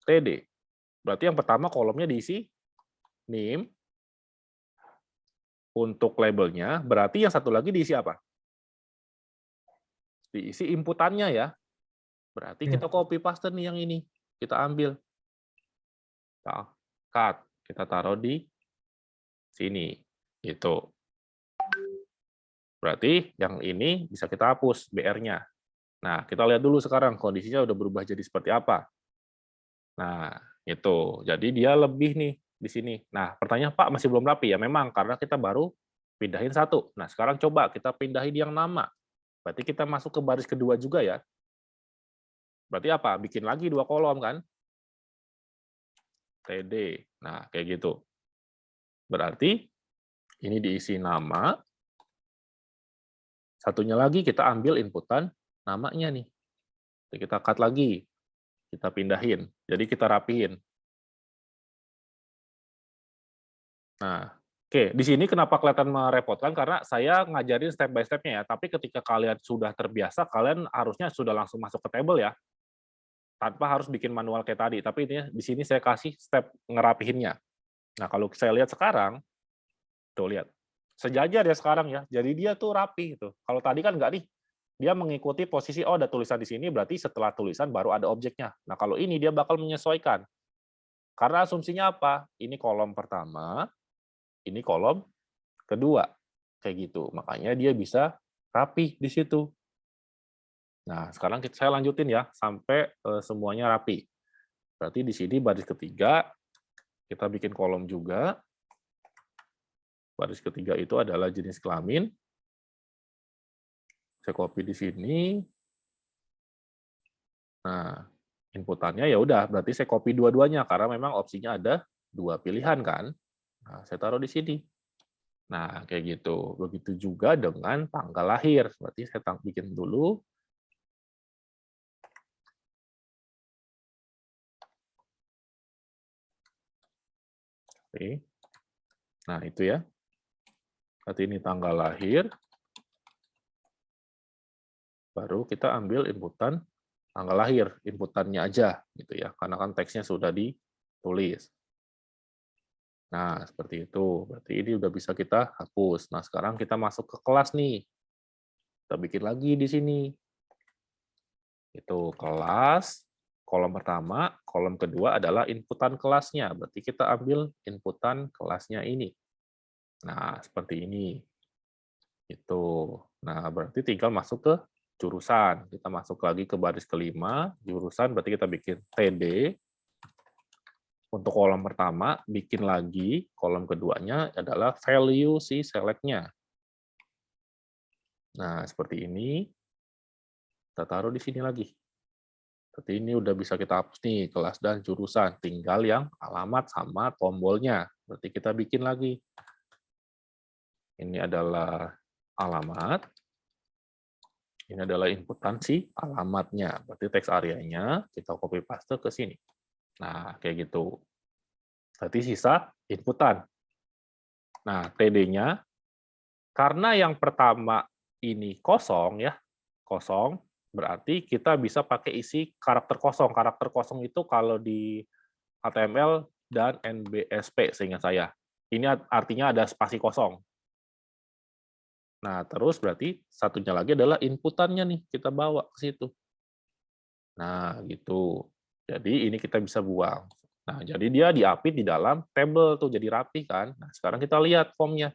TD. Berarti yang pertama kolomnya diisi name. Untuk labelnya, berarti yang satu lagi diisi apa? Diisi inputannya ya. Berarti Ya. kita copy paste nih yang ini. Kita ambil. Kita cut. Kita taruh di sini. Gitu. Berarti yang ini bisa kita hapus BR-nya. Nah, kita lihat dulu sekarang kondisinya udah berubah jadi seperti apa. Nah, itu. Jadi dia lebih nih di sini. Nah, pertanyaan Pak masih belum rapi ya? Memang karena kita baru pindahin 1. Nah, sekarang coba kita pindahin yang nama. Berarti kita masuk ke baris kedua juga ya. Berarti apa? Bikin lagi 2 kolom kan? TD. Nah, kayak gitu. Berarti ini diisi nama. Satunya lagi kita ambil inputan namanya nih. Jadi kita cut lagi. Kita pindahin. Jadi kita rapihin. Nah, oke. Di sini kenapa kelihatan merepotkan? Karena saya ngajarin step by step-nya ya. Tapi ketika kalian sudah terbiasa, kalian harusnya sudah langsung masuk ke table ya. Tanpa harus bikin manual kayak tadi. Tapi ini di sini saya kasih step ngerapihinnya. Nah, kalau saya lihat sekarang, tuh lihat. Sejajar ya sekarang ya. Jadi dia tuh rapi gitu. Kalau tadi kan enggak nih. Dia mengikuti posisi, oh ada tulisan di sini, berarti setelah tulisan baru ada objeknya. Nah, kalau ini dia bakal menyesuaikan. Karena asumsinya apa? Ini kolom pertama, ini kolom kedua. Kayak gitu. Makanya dia bisa rapi di situ. Nah, sekarang saya lanjutin ya, sampai semuanya rapi. Berarti di sini baris ketiga, kita bikin kolom juga. Baris ketiga itu adalah jenis kelamin. Saya copy di sini. Nah, inputannya ya udah, berarti saya copy dua-duanya karena memang opsinya ada 2 pilihan kan. Nah, saya taruh di sini. Nah, kayak gitu. Begitu juga dengan tanggal lahir. Berarti saya bikin dulu. Oke. Nah, itu ya. Berarti ini tanggal lahir. Baru kita ambil inputan tanggal lahir, inputannya aja gitu ya, karena kan teksnya sudah ditulis. Nah, seperti itu. Berarti ini udah bisa kita hapus. Nah, sekarang kita masuk ke kelas nih. Kita bikin lagi di sini. Itu kelas, kolom pertama, kolom kedua adalah inputan kelasnya. Berarti kita ambil inputan kelasnya ini. Nah, seperti ini. Itu. Nah, berarti tinggal masuk ke jurusan. Kita masuk lagi ke baris kelima, jurusan berarti kita bikin TD. Untuk kolom pertama, bikin lagi, kolom keduanya adalah value si select-nya. Nah, seperti ini. Kita taruh di sini lagi. Berarti ini udah bisa kita hapus nih, kelas dan jurusan. Tinggal yang alamat sama tombolnya. Berarti kita bikin lagi. Ini adalah alamat. Ini adalah inputan si alamatnya. Berarti teks area-nya kita copy paste ke sini. Nah, kayak gitu. Berarti sisa inputan. Nah, TD-nya, karena yang pertama ini kosong, ya, kosong, berarti kita bisa pakai isi karakter kosong. Karakter kosong itu kalau di HTML dan NBSP, seingat saya. Ini artinya ada spasi kosong. Nah, terus berarti satunya lagi adalah inputannya nih, kita bawa ke situ. Nah, gitu. Jadi ini kita bisa buang. Nah, jadi dia diapit di dalam table tuh, jadi rapi kan. Nah, sekarang kita lihat formnya.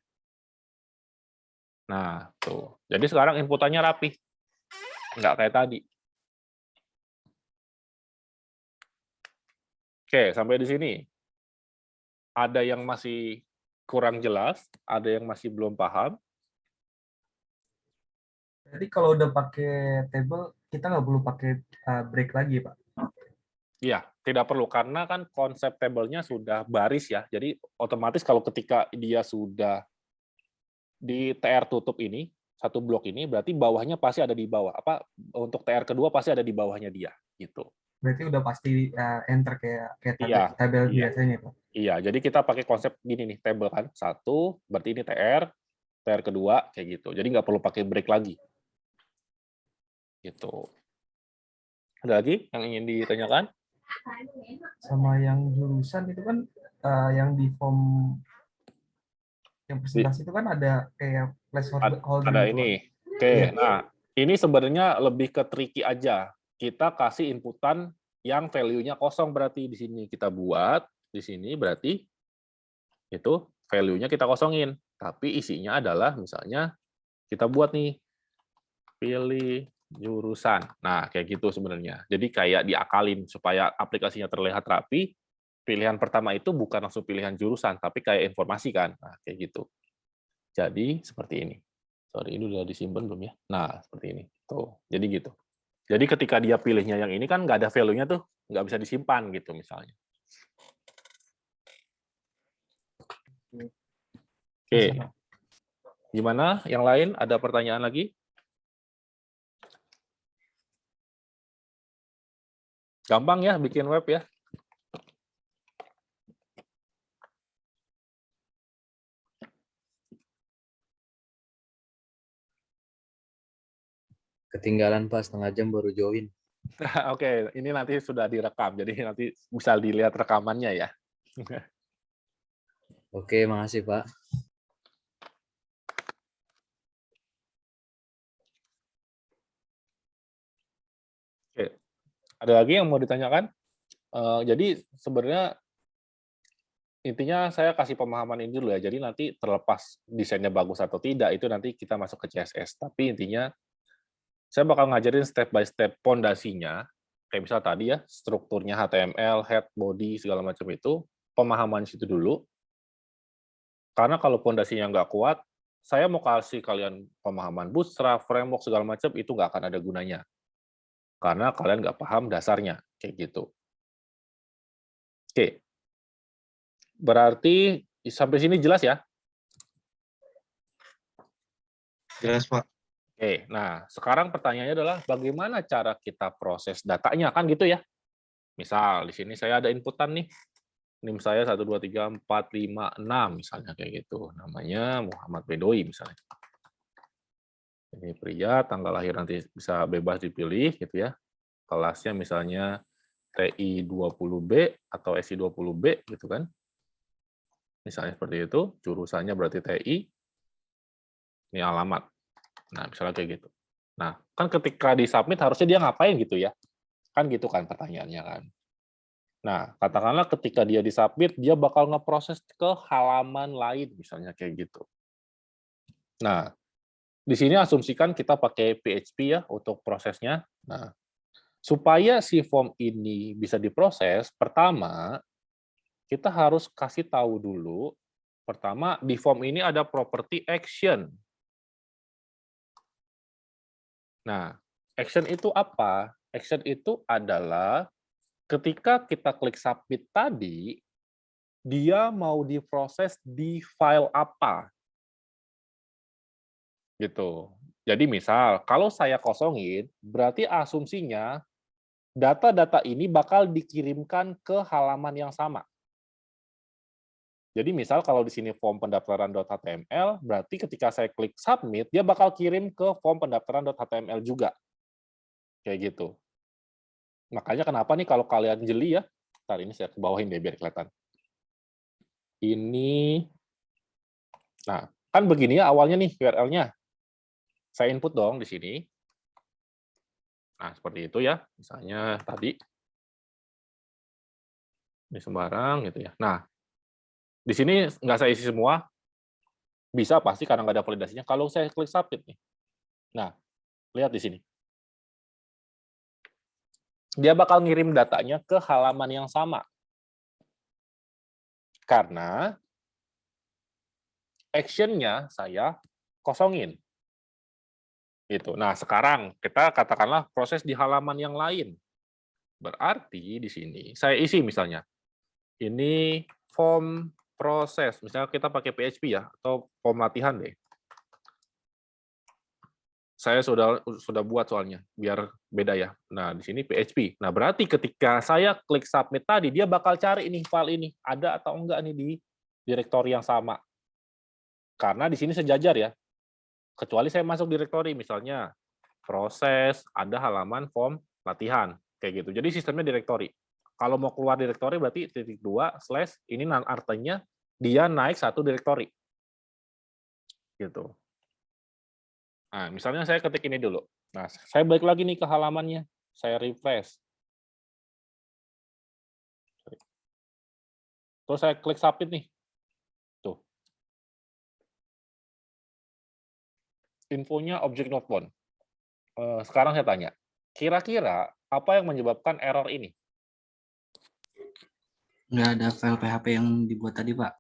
Nah, tuh. Jadi sekarang inputannya rapi. Nggak kayak tadi. Oke, sampai di sini. Ada yang masih kurang jelas, ada yang masih belum paham. Jadi kalau udah pakai table, kita nggak perlu pakai break lagi, Pak. Iya, tidak perlu karena kan konsep tabelnya sudah baris ya. Jadi otomatis kalau ketika dia sudah di TR tutup ini, satu blok ini berarti bawahnya pasti ada di bawah. Apa untuk TR kedua pasti ada di bawahnya dia gitu. Berarti udah pasti enter kayak Iya, tabel iya. biasanya, Pak. Iya, jadi kita pakai konsep gini nih, table kan. Satu, berarti ini TR, TR kedua kayak gitu. Jadi nggak perlu pakai break lagi. Gitu. Ada lagi yang ingin ditanyakan? Sama yang jurusan itu kan yang di form yang presentasi itu kan ada kayak placeholder Ada gitu, Pak. ini. Oke, Iya. nah ini sebenarnya lebih ke tricky aja. Kita kasih inputan yang value-nya kosong berarti di sini kita buat di sini berarti itu value-nya kita kosongin. Tapi isinya adalah misalnya kita buat nih pilih jurusan. Nah, kayak gitu sebenarnya. Jadi kayak diakalin supaya aplikasinya terlihat rapi. Pilihan pertama itu bukan langsung pilihan jurusan, tapi kayak informasi kan. Nah, kayak gitu. Jadi seperti ini. Sorry, ini udah disimpan belum ya? Nah, seperti ini. Tuh, jadi gitu. Jadi ketika dia pilihnya yang ini kan nggak ada value-nya tuh, nggak bisa disimpan gitu misalnya. Oke, gimana? Yang lain ada pertanyaan lagi? Gampang ya bikin web ya? Ketinggalan Pak, setengah jam baru join. Oke, ini nanti sudah direkam, jadi nanti bisa dilihat rekamannya ya. Oke, makasih Pak. Oke, ada lagi yang mau ditanyakan? Jadi sebenarnya intinya saya kasih pemahaman ini dulu ya. Jadi nanti terlepas desainnya bagus atau tidak itu nanti kita masuk ke CSS. Tapi intinya saya bakal ngajarin step by step pondasinya. Kayak misal tadi ya, strukturnya HTML, head, body, segala macam itu, pemahaman situ dulu. Karena kalau pondasinya nggak kuat, saya mau kasih kalian pemahaman Bootstrap, framework, segala macam, itu nggak akan ada gunanya. Karena kalian nggak paham dasarnya. Kayak gitu. Oke. Berarti sampai sini jelas ya? Jelas, Pak. Oke, nah sekarang pertanyaannya adalah bagaimana cara kita proses datanya, kan gitu ya? Misal di sini saya ada inputan nih, NIM saya 1, 2, 3, 4, 5, 6 misalnya kayak gitu. Namanya Muhammad Bedoy misalnya. Ini pria, tanggal lahir nanti bisa bebas dipilih gitu ya. Kelasnya misalnya TI 20B atau SI 20B gitu kan. Misalnya seperti itu, jurusannya berarti TI, ini alamat. Nah, misalnya kayak gitu. Nah, kan ketika di-submit harusnya dia ngapain gitu ya? Kan gitu kan pertanyaannya kan. Nah, katakanlah ketika dia di-submit, dia bakal ngeproses ke halaman lain, misalnya kayak gitu. Nah, di sini asumsikan kita pakai PHP ya untuk prosesnya. Nah, supaya si form ini bisa diproses, pertama, kita harus kasih tahu dulu, pertama, di form ini ada properti action. Nah, action itu apa? Action itu adalah ketika kita klik submit tadi, dia mau diproses di file apa. Gitu. Jadi misal, kalau saya kosongin, berarti asumsinya data-data ini bakal dikirimkan ke halaman yang sama. Jadi misal kalau di sini form pendaftaran.html, berarti ketika saya klik submit, dia bakal kirim ke form pendaftaran.html juga. Kayak gitu. Makanya kenapa nih kalau kalian jeli ya, ntar ini saya ke bawahin deh biar kelihatan. Ini, nah kan begini ya awalnya nih URL-nya. Saya input dong di sini. Nah seperti itu ya, misalnya tadi. Ini sembarang gitu ya. Nah, di sini nggak saya isi semua, bisa pasti karena nggak ada validasinya. Kalau saya klik submit nih, nah lihat di sini. Dia bakal ngirim datanya ke halaman yang sama. Karena action-nya saya kosongin. Gitu. Nah, sekarang kita katakanlah proses di halaman yang lain. Berarti di sini saya isi misalnya. Ini form proses. Misalnya kita pakai PHP ya, atau form latihan deh. Saya sudah buat soalnya, biar beda ya. Nah, di sini PHP. Nah, berarti ketika saya klik submit tadi, dia bakal cari ini file ini. Ada atau enggak nih di direktori yang sama. Karena di sini sejajar ya. Kecuali saya masuk direktori, misalnya proses, ada halaman form latihan. Kayak gitu. Jadi sistemnya direktori. Kalau mau keluar direktori berarti /, ini artinya dia naik satu direktori. Gitu. Nah, misalnya saya ketik ini dulu. Nah, saya balik lagi nih ke halamannya. Saya refresh. Terus saya klik submit nih. Tuh. Infonya object not found. Sekarang saya tanya, kira-kira apa yang menyebabkan error ini? Nggak ada file PHP yang dibuat tadi, Pak.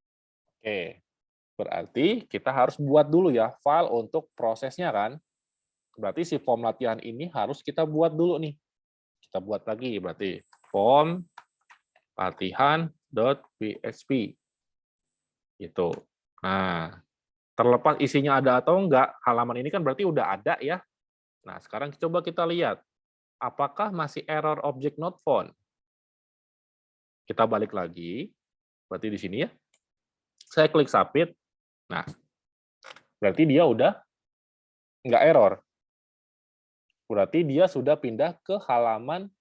Oke, berarti kita harus buat dulu ya file untuk prosesnya kan. Berarti si form latihan ini harus kita buat dulu nih. Kita buat lagi berarti form latihan.php. Gitu. Nah, terlepas isinya ada atau enggak, halaman ini kan berarti udah ada ya. Nah, sekarang coba kita lihat. Apakah masih error object not found? Kita balik lagi. Berarti di sini ya. Saya klik submit. Nah, berarti dia udah nggak error. Berarti dia sudah pindah ke halaman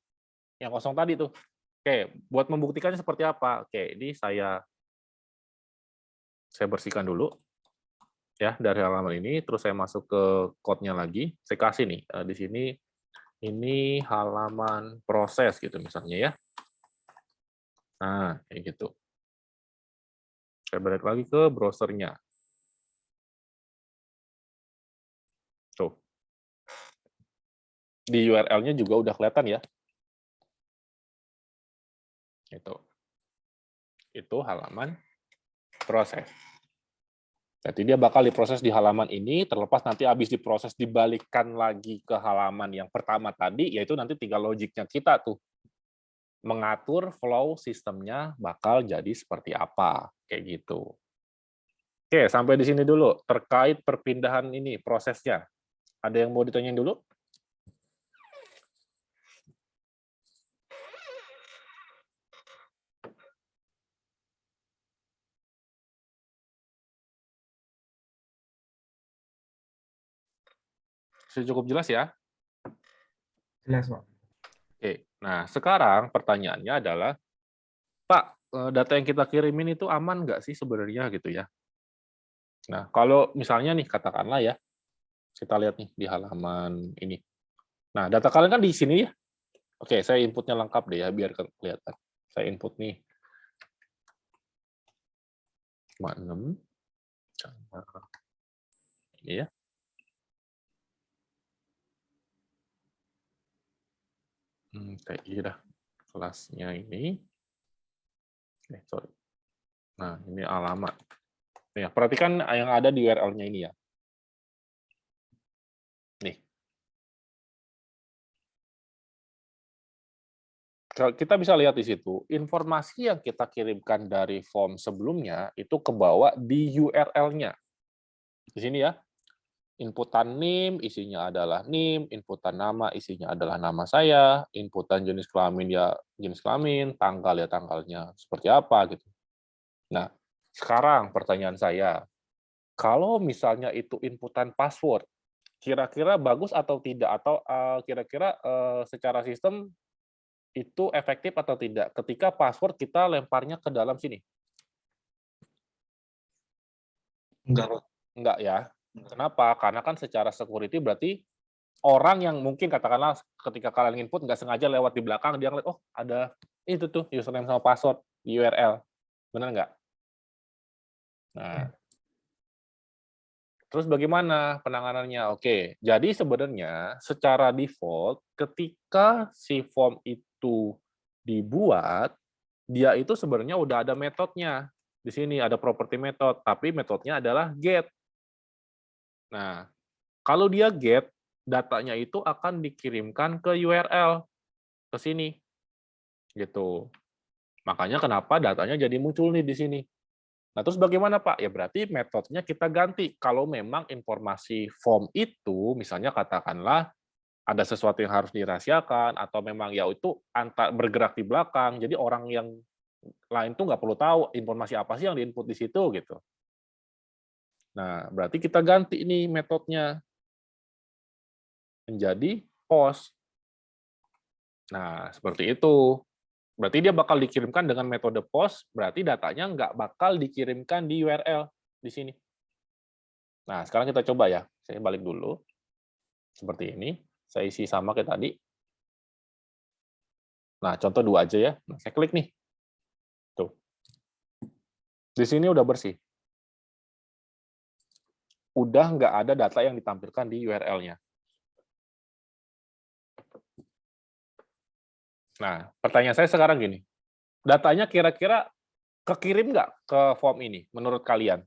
yang kosong tadi tuh. Oke, buat membuktikannya seperti apa? Oke, ini saya bersihkan dulu ya dari halaman ini, terus saya masuk ke code-nya lagi. Saya kasih nih di sini ini halaman proses gitu misalnya ya. Nah, kayak gitu. Saya balik lagi ke browsernya. Tuh. Di URL-nya juga udah kelihatan ya. Itu halaman proses. Jadi dia bakal diproses di halaman ini, terlepas nanti habis diproses dibalikkan lagi ke halaman yang pertama tadi, yaitu nanti tinggal logiknya kita tuh. Mengatur flow sistemnya bakal jadi seperti apa. Kayak gitu. Oke, sampai di sini dulu. Terkait perpindahan ini, prosesnya. Ada yang mau ditanyain dulu? Sudah cukup jelas ya? Jelas, Pak. Oke, nah sekarang pertanyaannya adalah, Pak, data yang kita kirimin itu aman nggak sih sebenarnya gitu ya. Nah, kalau misalnya nih katakanlah ya, kita lihat nih di halaman ini. Nah, data kalian kan di sini ya. Oke, saya inputnya lengkap deh ya, biar kelihatan. Saya input nih. 6. Ini ya. TI dah. Kelasnya ini. Sorry. Nah, ini alamat. Ya, perhatikan yang ada di URL-nya ini ya. Nih. Kita bisa lihat di situ, informasi yang kita kirimkan dari form sebelumnya itu kebawa di URL-nya. Di sini ya, inputan NIM isinya adalah NIM, inputan nama isinya adalah nama saya, inputan jenis kelamin ya jenis kelamin, tanggal ya tanggalnya seperti apa gitu. Nah, sekarang pertanyaan saya, kalau misalnya itu inputan password, kira-kira bagus atau tidak? Atau kira-kira secara sistem itu efektif atau tidak ketika password kita lemparnya ke dalam sini? Enggak, Pak. Enggak ya. Kenapa? Karena kan secara security berarti orang yang mungkin katakanlah ketika kalian input nggak sengaja lewat di belakang, dia ngeliat, oh ada itu tuh username sama password di URL. Benar nggak? Nah, terus bagaimana penanganannya? Oke, jadi sebenarnya secara default ketika si form itu dibuat, dia itu sebenarnya udah ada metodenya. Di sini ada property method, tapi metodenya adalah get. Nah, kalau dia get, datanya itu akan dikirimkan ke URL, ke sini. Gitu. Makanya kenapa datanya jadi muncul nih di sini. Nah, terus bagaimana, Pak? Ya berarti metodenya kita ganti. Kalau memang informasi form itu, misalnya katakanlah ada sesuatu yang harus dirahasiakan, atau memang ya itu bergerak di belakang, jadi orang yang lain tuh nggak perlu tahu informasi apa sih yang diinput di situ, gitu. Nah, berarti kita ganti ini metodenya menjadi post. Nah, seperti itu. Berarti dia bakal dikirimkan dengan metode post, berarti datanya nggak bakal dikirimkan di URL di sini. Nah, sekarang kita coba ya. Saya balik dulu. Seperti ini. Saya isi sama kayak tadi. Nah, contoh 2 aja ya. Nah, saya klik nih. Tuh. Di sini udah bersih. Udah nggak ada data yang ditampilkan di URL-nya. Nah, pertanyaan saya sekarang gini. Datanya kira-kira kekirim nggak ke form ini, menurut kalian?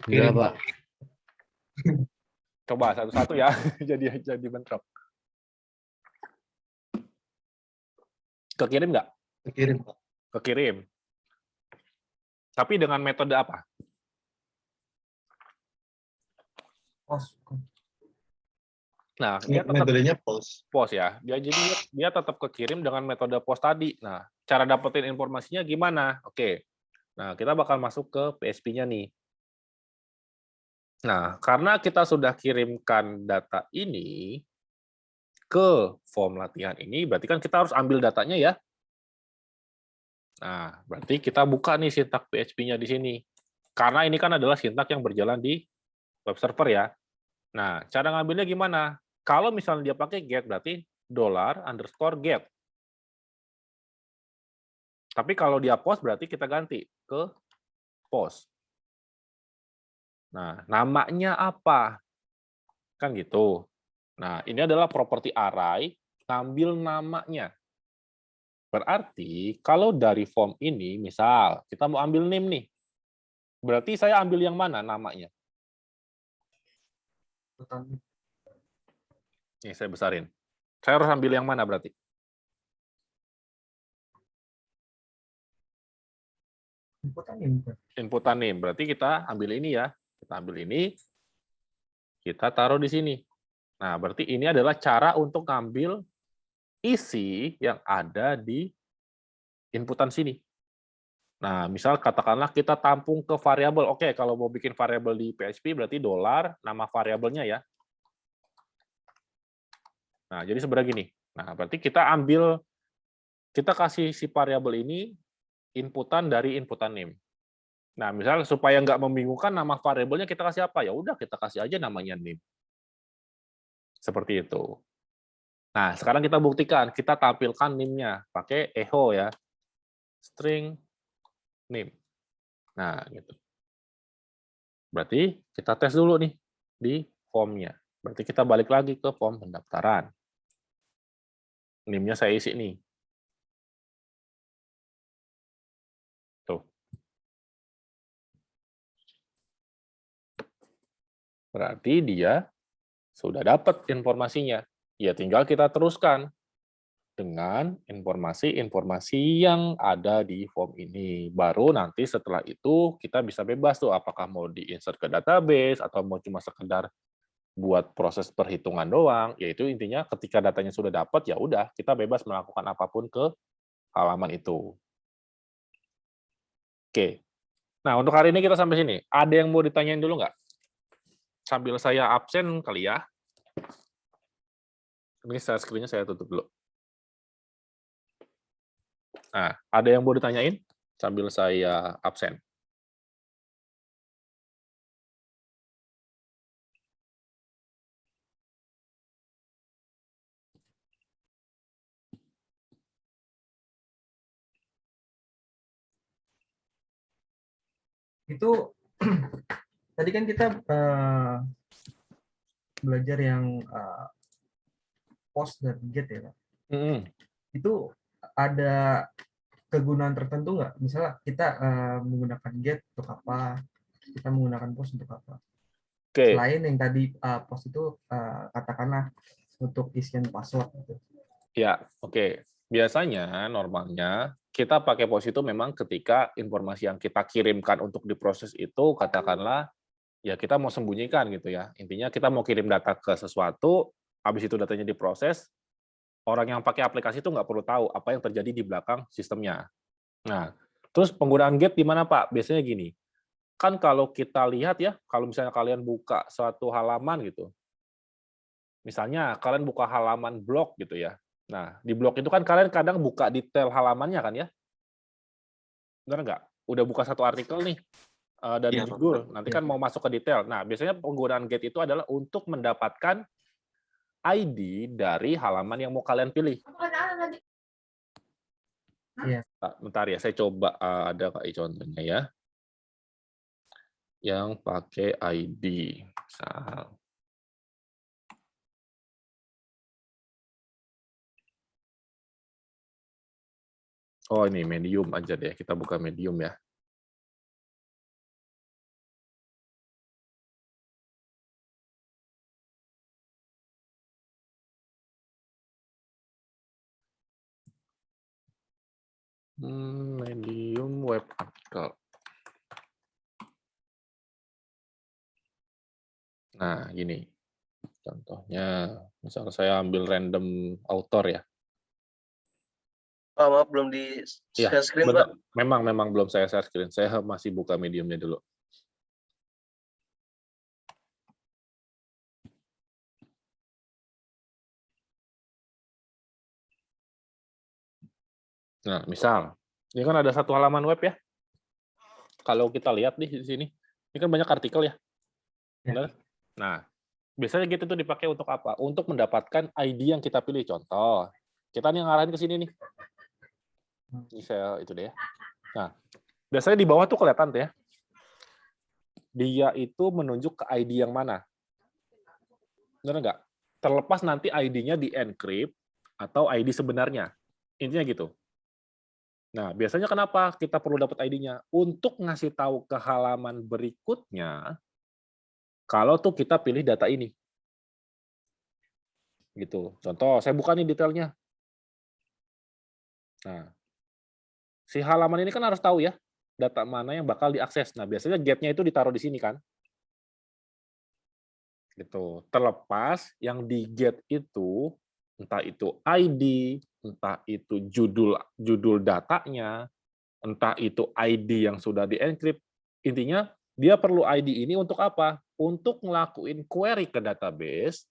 Enggak, Pak. Coba satu-satu ya, jadi bentrok. Kekirim nggak? Kirim, Pak. Kekirim. Tapi dengan metode apa? Post. Nah, dia tetap Metodenya post. post ya. Dia tetap kekirim dengan metode post tadi. Nah, cara dapetin informasinya gimana? Oke. Nah, kita bakal masuk ke PHP-nya nih. Nah, karena kita sudah kirimkan data ini ke form latihan ini, berarti kan kita harus ambil datanya ya. Nah, berarti kita buka nih sintak PHP-nya di sini. Karena ini kan adalah sintak yang berjalan di web server ya. Nah, cara ngambilnya gimana? Kalau misalnya dia pakai get, berarti $_get. Tapi kalau dia post, berarti kita ganti ke post. Nah, namanya apa? Kan gitu. Nah, ini adalah properti array, ngambil namanya. Berarti, kalau dari form ini, misal, kita mau ambil name nih. Berarti saya ambil yang mana namanya? Nih, saya besarin. Saya harus ambil yang mana berarti? Inputan name. Berarti kita ambil ini ya. Kita ambil ini, kita taruh di sini. Nah, berarti ini adalah cara untuk ngambil isi yang ada di inputan sini. Nah, misal katakanlah kita tampung ke variabel. Oke, kalau mau bikin variabel di PHP berarti $, nama variabelnya ya. Nah, jadi sebenarnya gini. Nah, berarti kita kasih si variabel ini inputan dari inputan name. Nah, misal supaya nggak membingungkan nama variabelnya kita kasih apa? Ya udah kita kasih aja namanya name. Seperti itu. Nah, sekarang kita buktikan, kita tampilkan name-nya pakai echo ya. String name. Nah, gitu. Berarti kita tes dulu nih di form-nya. Berarti kita balik lagi ke form pendaftaran. Name-nya saya isi nih. Tuh. Berarti dia sudah dapat informasinya. Ya tinggal kita teruskan dengan informasi-informasi yang ada di form ini. Baru nanti setelah itu kita bisa bebas tuh apakah mau di-insert ke database atau mau cuma sekedar buat proses perhitungan doang. Yaitu intinya ketika datanya sudah dapat ya udah kita bebas melakukan apapun ke halaman itu. Oke. Nah, untuk hari ini kita sampai sini. Ada yang mau ditanyain dulu nggak? Sambil saya absen kali ya. Ini share screen-nya saya tutup dulu. Nah, ada yang mau ditanyain sambil saya absen? Itu tadi kan kita belajar yang post dan get ya, Pak. Itu ada kegunaan tertentu nggak? Misalnya kita menggunakan get untuk apa? Kita menggunakan post untuk apa? Oke. Selain yang tadi post itu katakanlah untuk isian password gitu. Ya, oke. Biasanya, normalnya, kita pakai post itu memang ketika informasi yang kita kirimkan untuk diproses itu, katakanlah, ya kita mau sembunyikan gitu ya. Intinya kita mau kirim data ke sesuatu, habis itu datanya diproses, orang yang pakai aplikasi itu nggak perlu tahu apa yang terjadi di belakang sistemnya. Nah, terus penggunaan get di mana, Pak? Biasanya gini, kan kalau kita lihat ya, kalau misalnya kalian buka suatu halaman gitu, misalnya kalian buka halaman blog gitu ya, nah, di blog itu kan kalian kadang buka detail halamannya kan ya? Benar nggak? Udah buka satu artikel nih, dari Iya, Pak. judul, nanti kan mau masuk ke detail. Nah, biasanya penggunaan get itu adalah untuk mendapatkan ID dari halaman yang mau kalian pilih. Iya. Bentar ya, saya coba ada kayak contohnya ya. Yang pakai ID. Misal. Oh, ini Medium aja deh. Kita buka Medium ya. Medium web artikel. Nah, gini. Contohnya, misalnya saya ambil random author ya. Pak, maaf belum di Iya, share screen, betul. Pak. Memang belum saya share screen. Saya masih buka Medium-nya dulu. Nah, misal, ini kan ada satu halaman web ya. Kalau kita lihat di sini, ini kan banyak artikel ya. Benar? Nah, biasanya gitu tuh dipakai untuk apa? Untuk mendapatkan ID yang kita pilih. Contoh, kita nih ngarahin ke sini nih. Ini saya itu deh ya. Nah, biasanya di bawah tuh kelihatan tuh ya. Dia itu menunjuk ke ID yang mana. Benar nggak? Terlepas nanti ID-nya di-encrypt atau ID sebenarnya. Intinya gitu. Nah, biasanya kenapa kita perlu dapat ID-nya? Untuk ngasih tahu ke halaman berikutnya, kalau tuh kita pilih data ini. Gitu. Contoh, saya buka nih detailnya. Nah, si halaman ini kan harus tahu ya, data mana yang bakal diakses. Nah, biasanya get-nya itu ditaruh di sini kan. Gitu. Terlepas yang di get itu, entah itu ID, entah itu judul datanya, entah itu ID yang sudah di-encrypt, intinya dia perlu ID ini untuk apa? Untuk ngelakuin query ke database,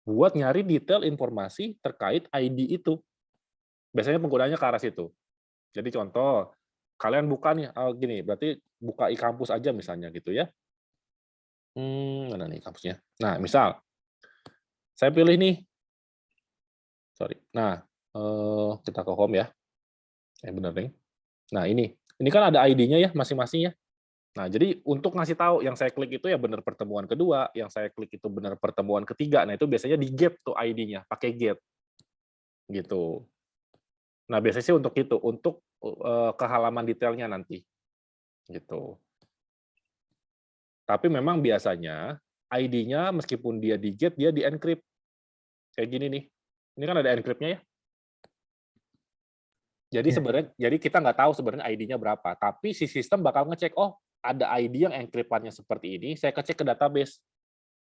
buat nyari detail informasi terkait ID itu. Biasanya penggunanya ke arah situ. Jadi contoh, kalian buka nih, gini, berarti buka e-kampus aja misalnya gitu ya. Mana nih kampusnya? Nah, misal, saya pilih nih, sorry. Nah, kita ke home ya. Bener nih. Nah, ini kan ada ID-nya ya masing-masing ya. Nah, jadi untuk ngasih tahu yang saya klik itu ya benar pertemuan kedua, yang saya klik itu benar pertemuan ketiga. Nah, itu biasanya di get tuh ID-nya, pakai get. Gitu. Nah, biasanya sih untuk itu, untuk ke halaman detailnya nanti. Gitu. Tapi memang biasanya ID-nya meskipun dia di get, dia di encrypt. Kayak gini nih. Ini kan ada encrypt-nya ya. Jadi sebenarnya, jadi kita nggak tahu sebenarnya ID-nya berapa, tapi si sistem bakal ngecek, oh ada ID yang encrypt-nya seperti ini, saya cek ke database.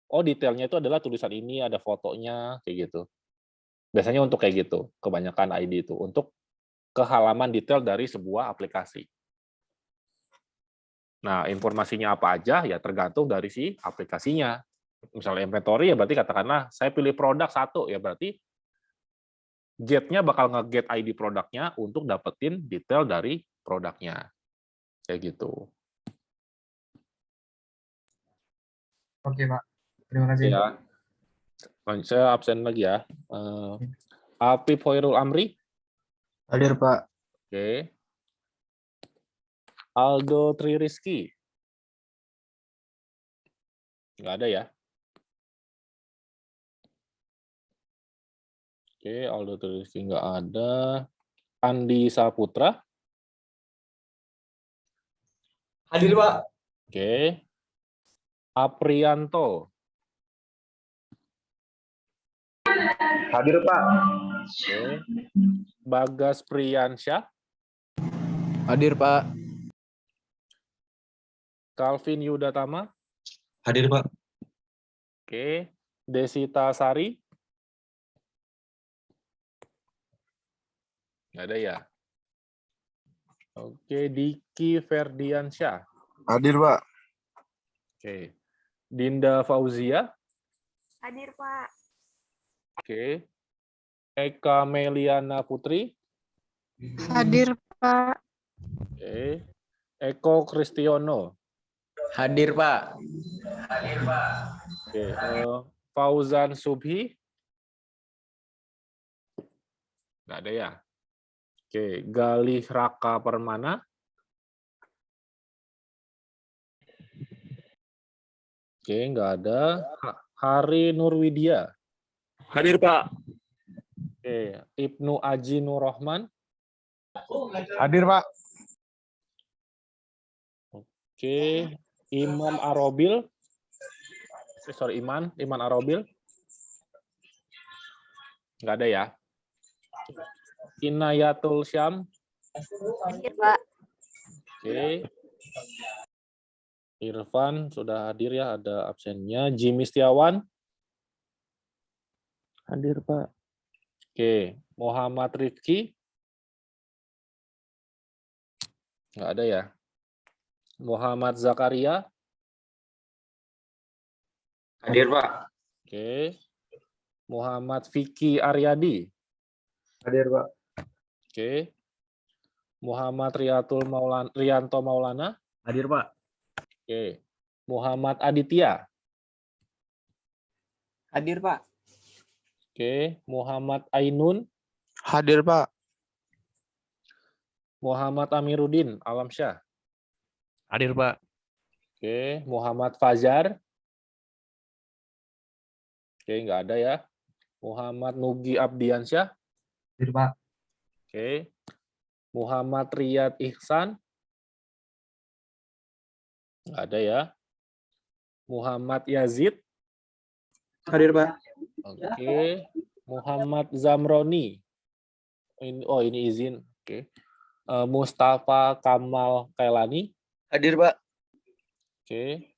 Oh detailnya itu adalah tulisan ini, ada fotonya, kayak gitu. Biasanya untuk kayak gitu, kebanyakan ID itu untuk ke halaman detail dari sebuah aplikasi. Nah informasinya apa aja ya tergantung dari si aplikasinya. Misalnya inventory ya berarti katakanlah saya pilih produk 1 ya berarti get-nya bakal nge-get ID produknya untuk dapetin detail dari produknya. Kayak gitu. Oke, Pak. Terima kasih. Ya. Saya absen lagi ya. Apip Hoirul Amri. Hadir, Pak. Oke. Aldo Tririzky. Nggak ada ya. Oke, Aldo Tririzky nggak ada. Andi Saputra. Hadir, Pak. Oke. Aprianto. Hadir, Pak. Oke. Bagas Priyansyah. Hadir, Pak. Calvin Yudatama. Hadir, Pak. Oke. Desita Sari. Nggak ada ya. Oke. Diki Ferdiansyah. Hadir, Pak. Oke. Dinda Fauzia. Hadir, Pak. Oke. Eka Meliana Putri. Hadir, Pak. Oke. Eko Kristiono. Hadir, Pak. Oke. Fauzan Subhi. Nggak ada ya. Oke. Galih Raka Permana. Oke, nggak ada. Hari Nurwidia. Hadir, Pak. Oke. Ibnu Aji Nurrohman. Hadir, Pak. Oke. Imam Arobil. Iman Arobil. Nggak ada ya. Inayatul Syam. Hadir, Pak. Oke. Irfan sudah hadir ya, ada absennya. Jimmy Setiawan. Hadir, Pak. Oke. Muhammad Rifki. Nggak ada ya. Muhammad Zakaria. Hadir, Pak. Oke. Muhammad Vicky Aryadi. Hadir, Pak. Oke. Muhammad Rianto Maulana. Hadir, Pak. Oke. Muhammad Aditya. Hadir, Pak. Oke. Muhammad Ainun. Hadir, Pak. Muhammad Amiruddin Alamsyah. Hadir, Pak. Oke. Muhammad Fajar. Oke, nggak ada ya. Muhammad Nugi Abdiansyah. Hadir, Pak. Oke. Muhammad Riyad Ihsan. Nggak ada ya. Muhammad Yazid. Hadir, Pak. Oke. Muhammad Zamroni. Ini izin. Oke. Mustafa Kamal Kailani. Hadir, Pak. Oke.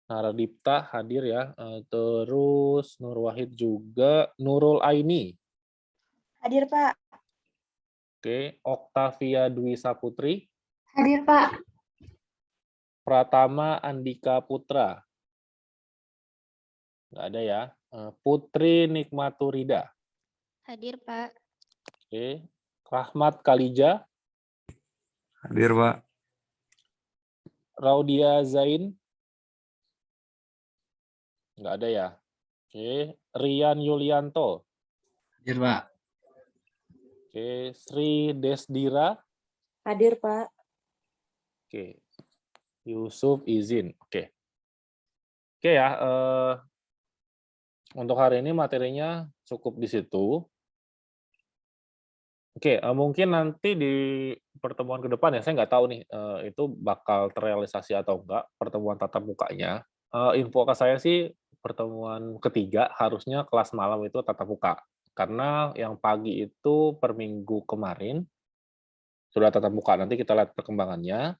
Naradipta hadir ya. Terus Nur Wahid juga. Nurul Aini. Hadir, Pak. Oke. Oktavia Dwi Saputri. Hadir, Pak. Pratama Andika Putra. Nggak ada ya. Putri Nikmaturida. Hadir, Pak. Oke. Rahmat Kalija. Hadir, Pak. Raudia Zain. Nggak ada ya. Oke. Rian Yulianto. Hadir, Pak. Oke. Sri Desdira. Hadir, Pak. Oke. Yusuf izin. Oke. Oke ya. Untuk hari ini materinya cukup di situ. Oke, mungkin nanti di pertemuan ke depan ya, saya nggak tahu nih itu bakal terrealisasi atau enggak pertemuan tatap mukanya. Info ke saya sih pertemuan ketiga harusnya kelas malam itu tatap muka. Karena yang pagi itu per minggu kemarin sudah tatap muka. Nanti kita lihat perkembangannya.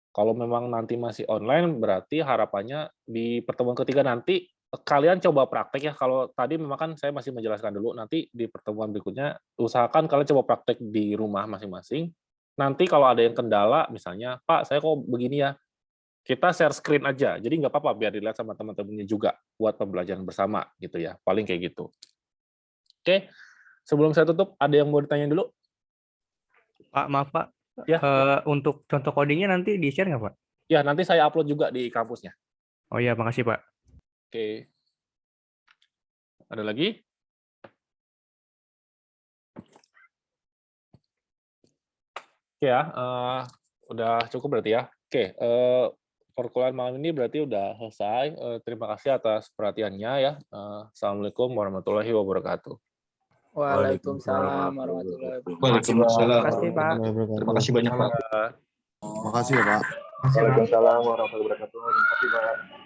Kalau memang nanti masih online, berarti harapannya di pertemuan ketiga nanti kalian coba praktek ya. Kalau tadi memang kan saya masih menjelaskan dulu, nanti di pertemuan berikutnya usahakan kalian coba praktek di rumah masing-masing. Nanti kalau ada yang kendala, misalnya, Pak, saya kok begini ya, kita share screen aja. Jadi nggak apa-apa, biar dilihat sama teman-temannya juga buat pembelajaran bersama gitu ya. Paling kayak gitu. Oke, sebelum saya tutup, ada yang mau ditanya dulu? Pak, maaf Pak. Ya. Untuk contoh codingnya nanti di-share nggak Pak? Ya, nanti saya upload juga di kampusnya. Oh iya, makasih Pak. Oke. Ada lagi? Oke ya, udah cukup berarti ya. Oke, perkuliahan malam ini berarti udah selesai. Terima kasih atas perhatiannya ya. Assalamualaikum warahmatullahi wabarakatuh. Waalaikumsalam warahmatullahi wabarakatuh. Waalaikumsalam. Terima kasih Pak. Terima kasih banyak, Pak. Makasih ya, Pak. Waalaikumsalam warahmatullahi wabarakatuh. Terima kasih, Pak.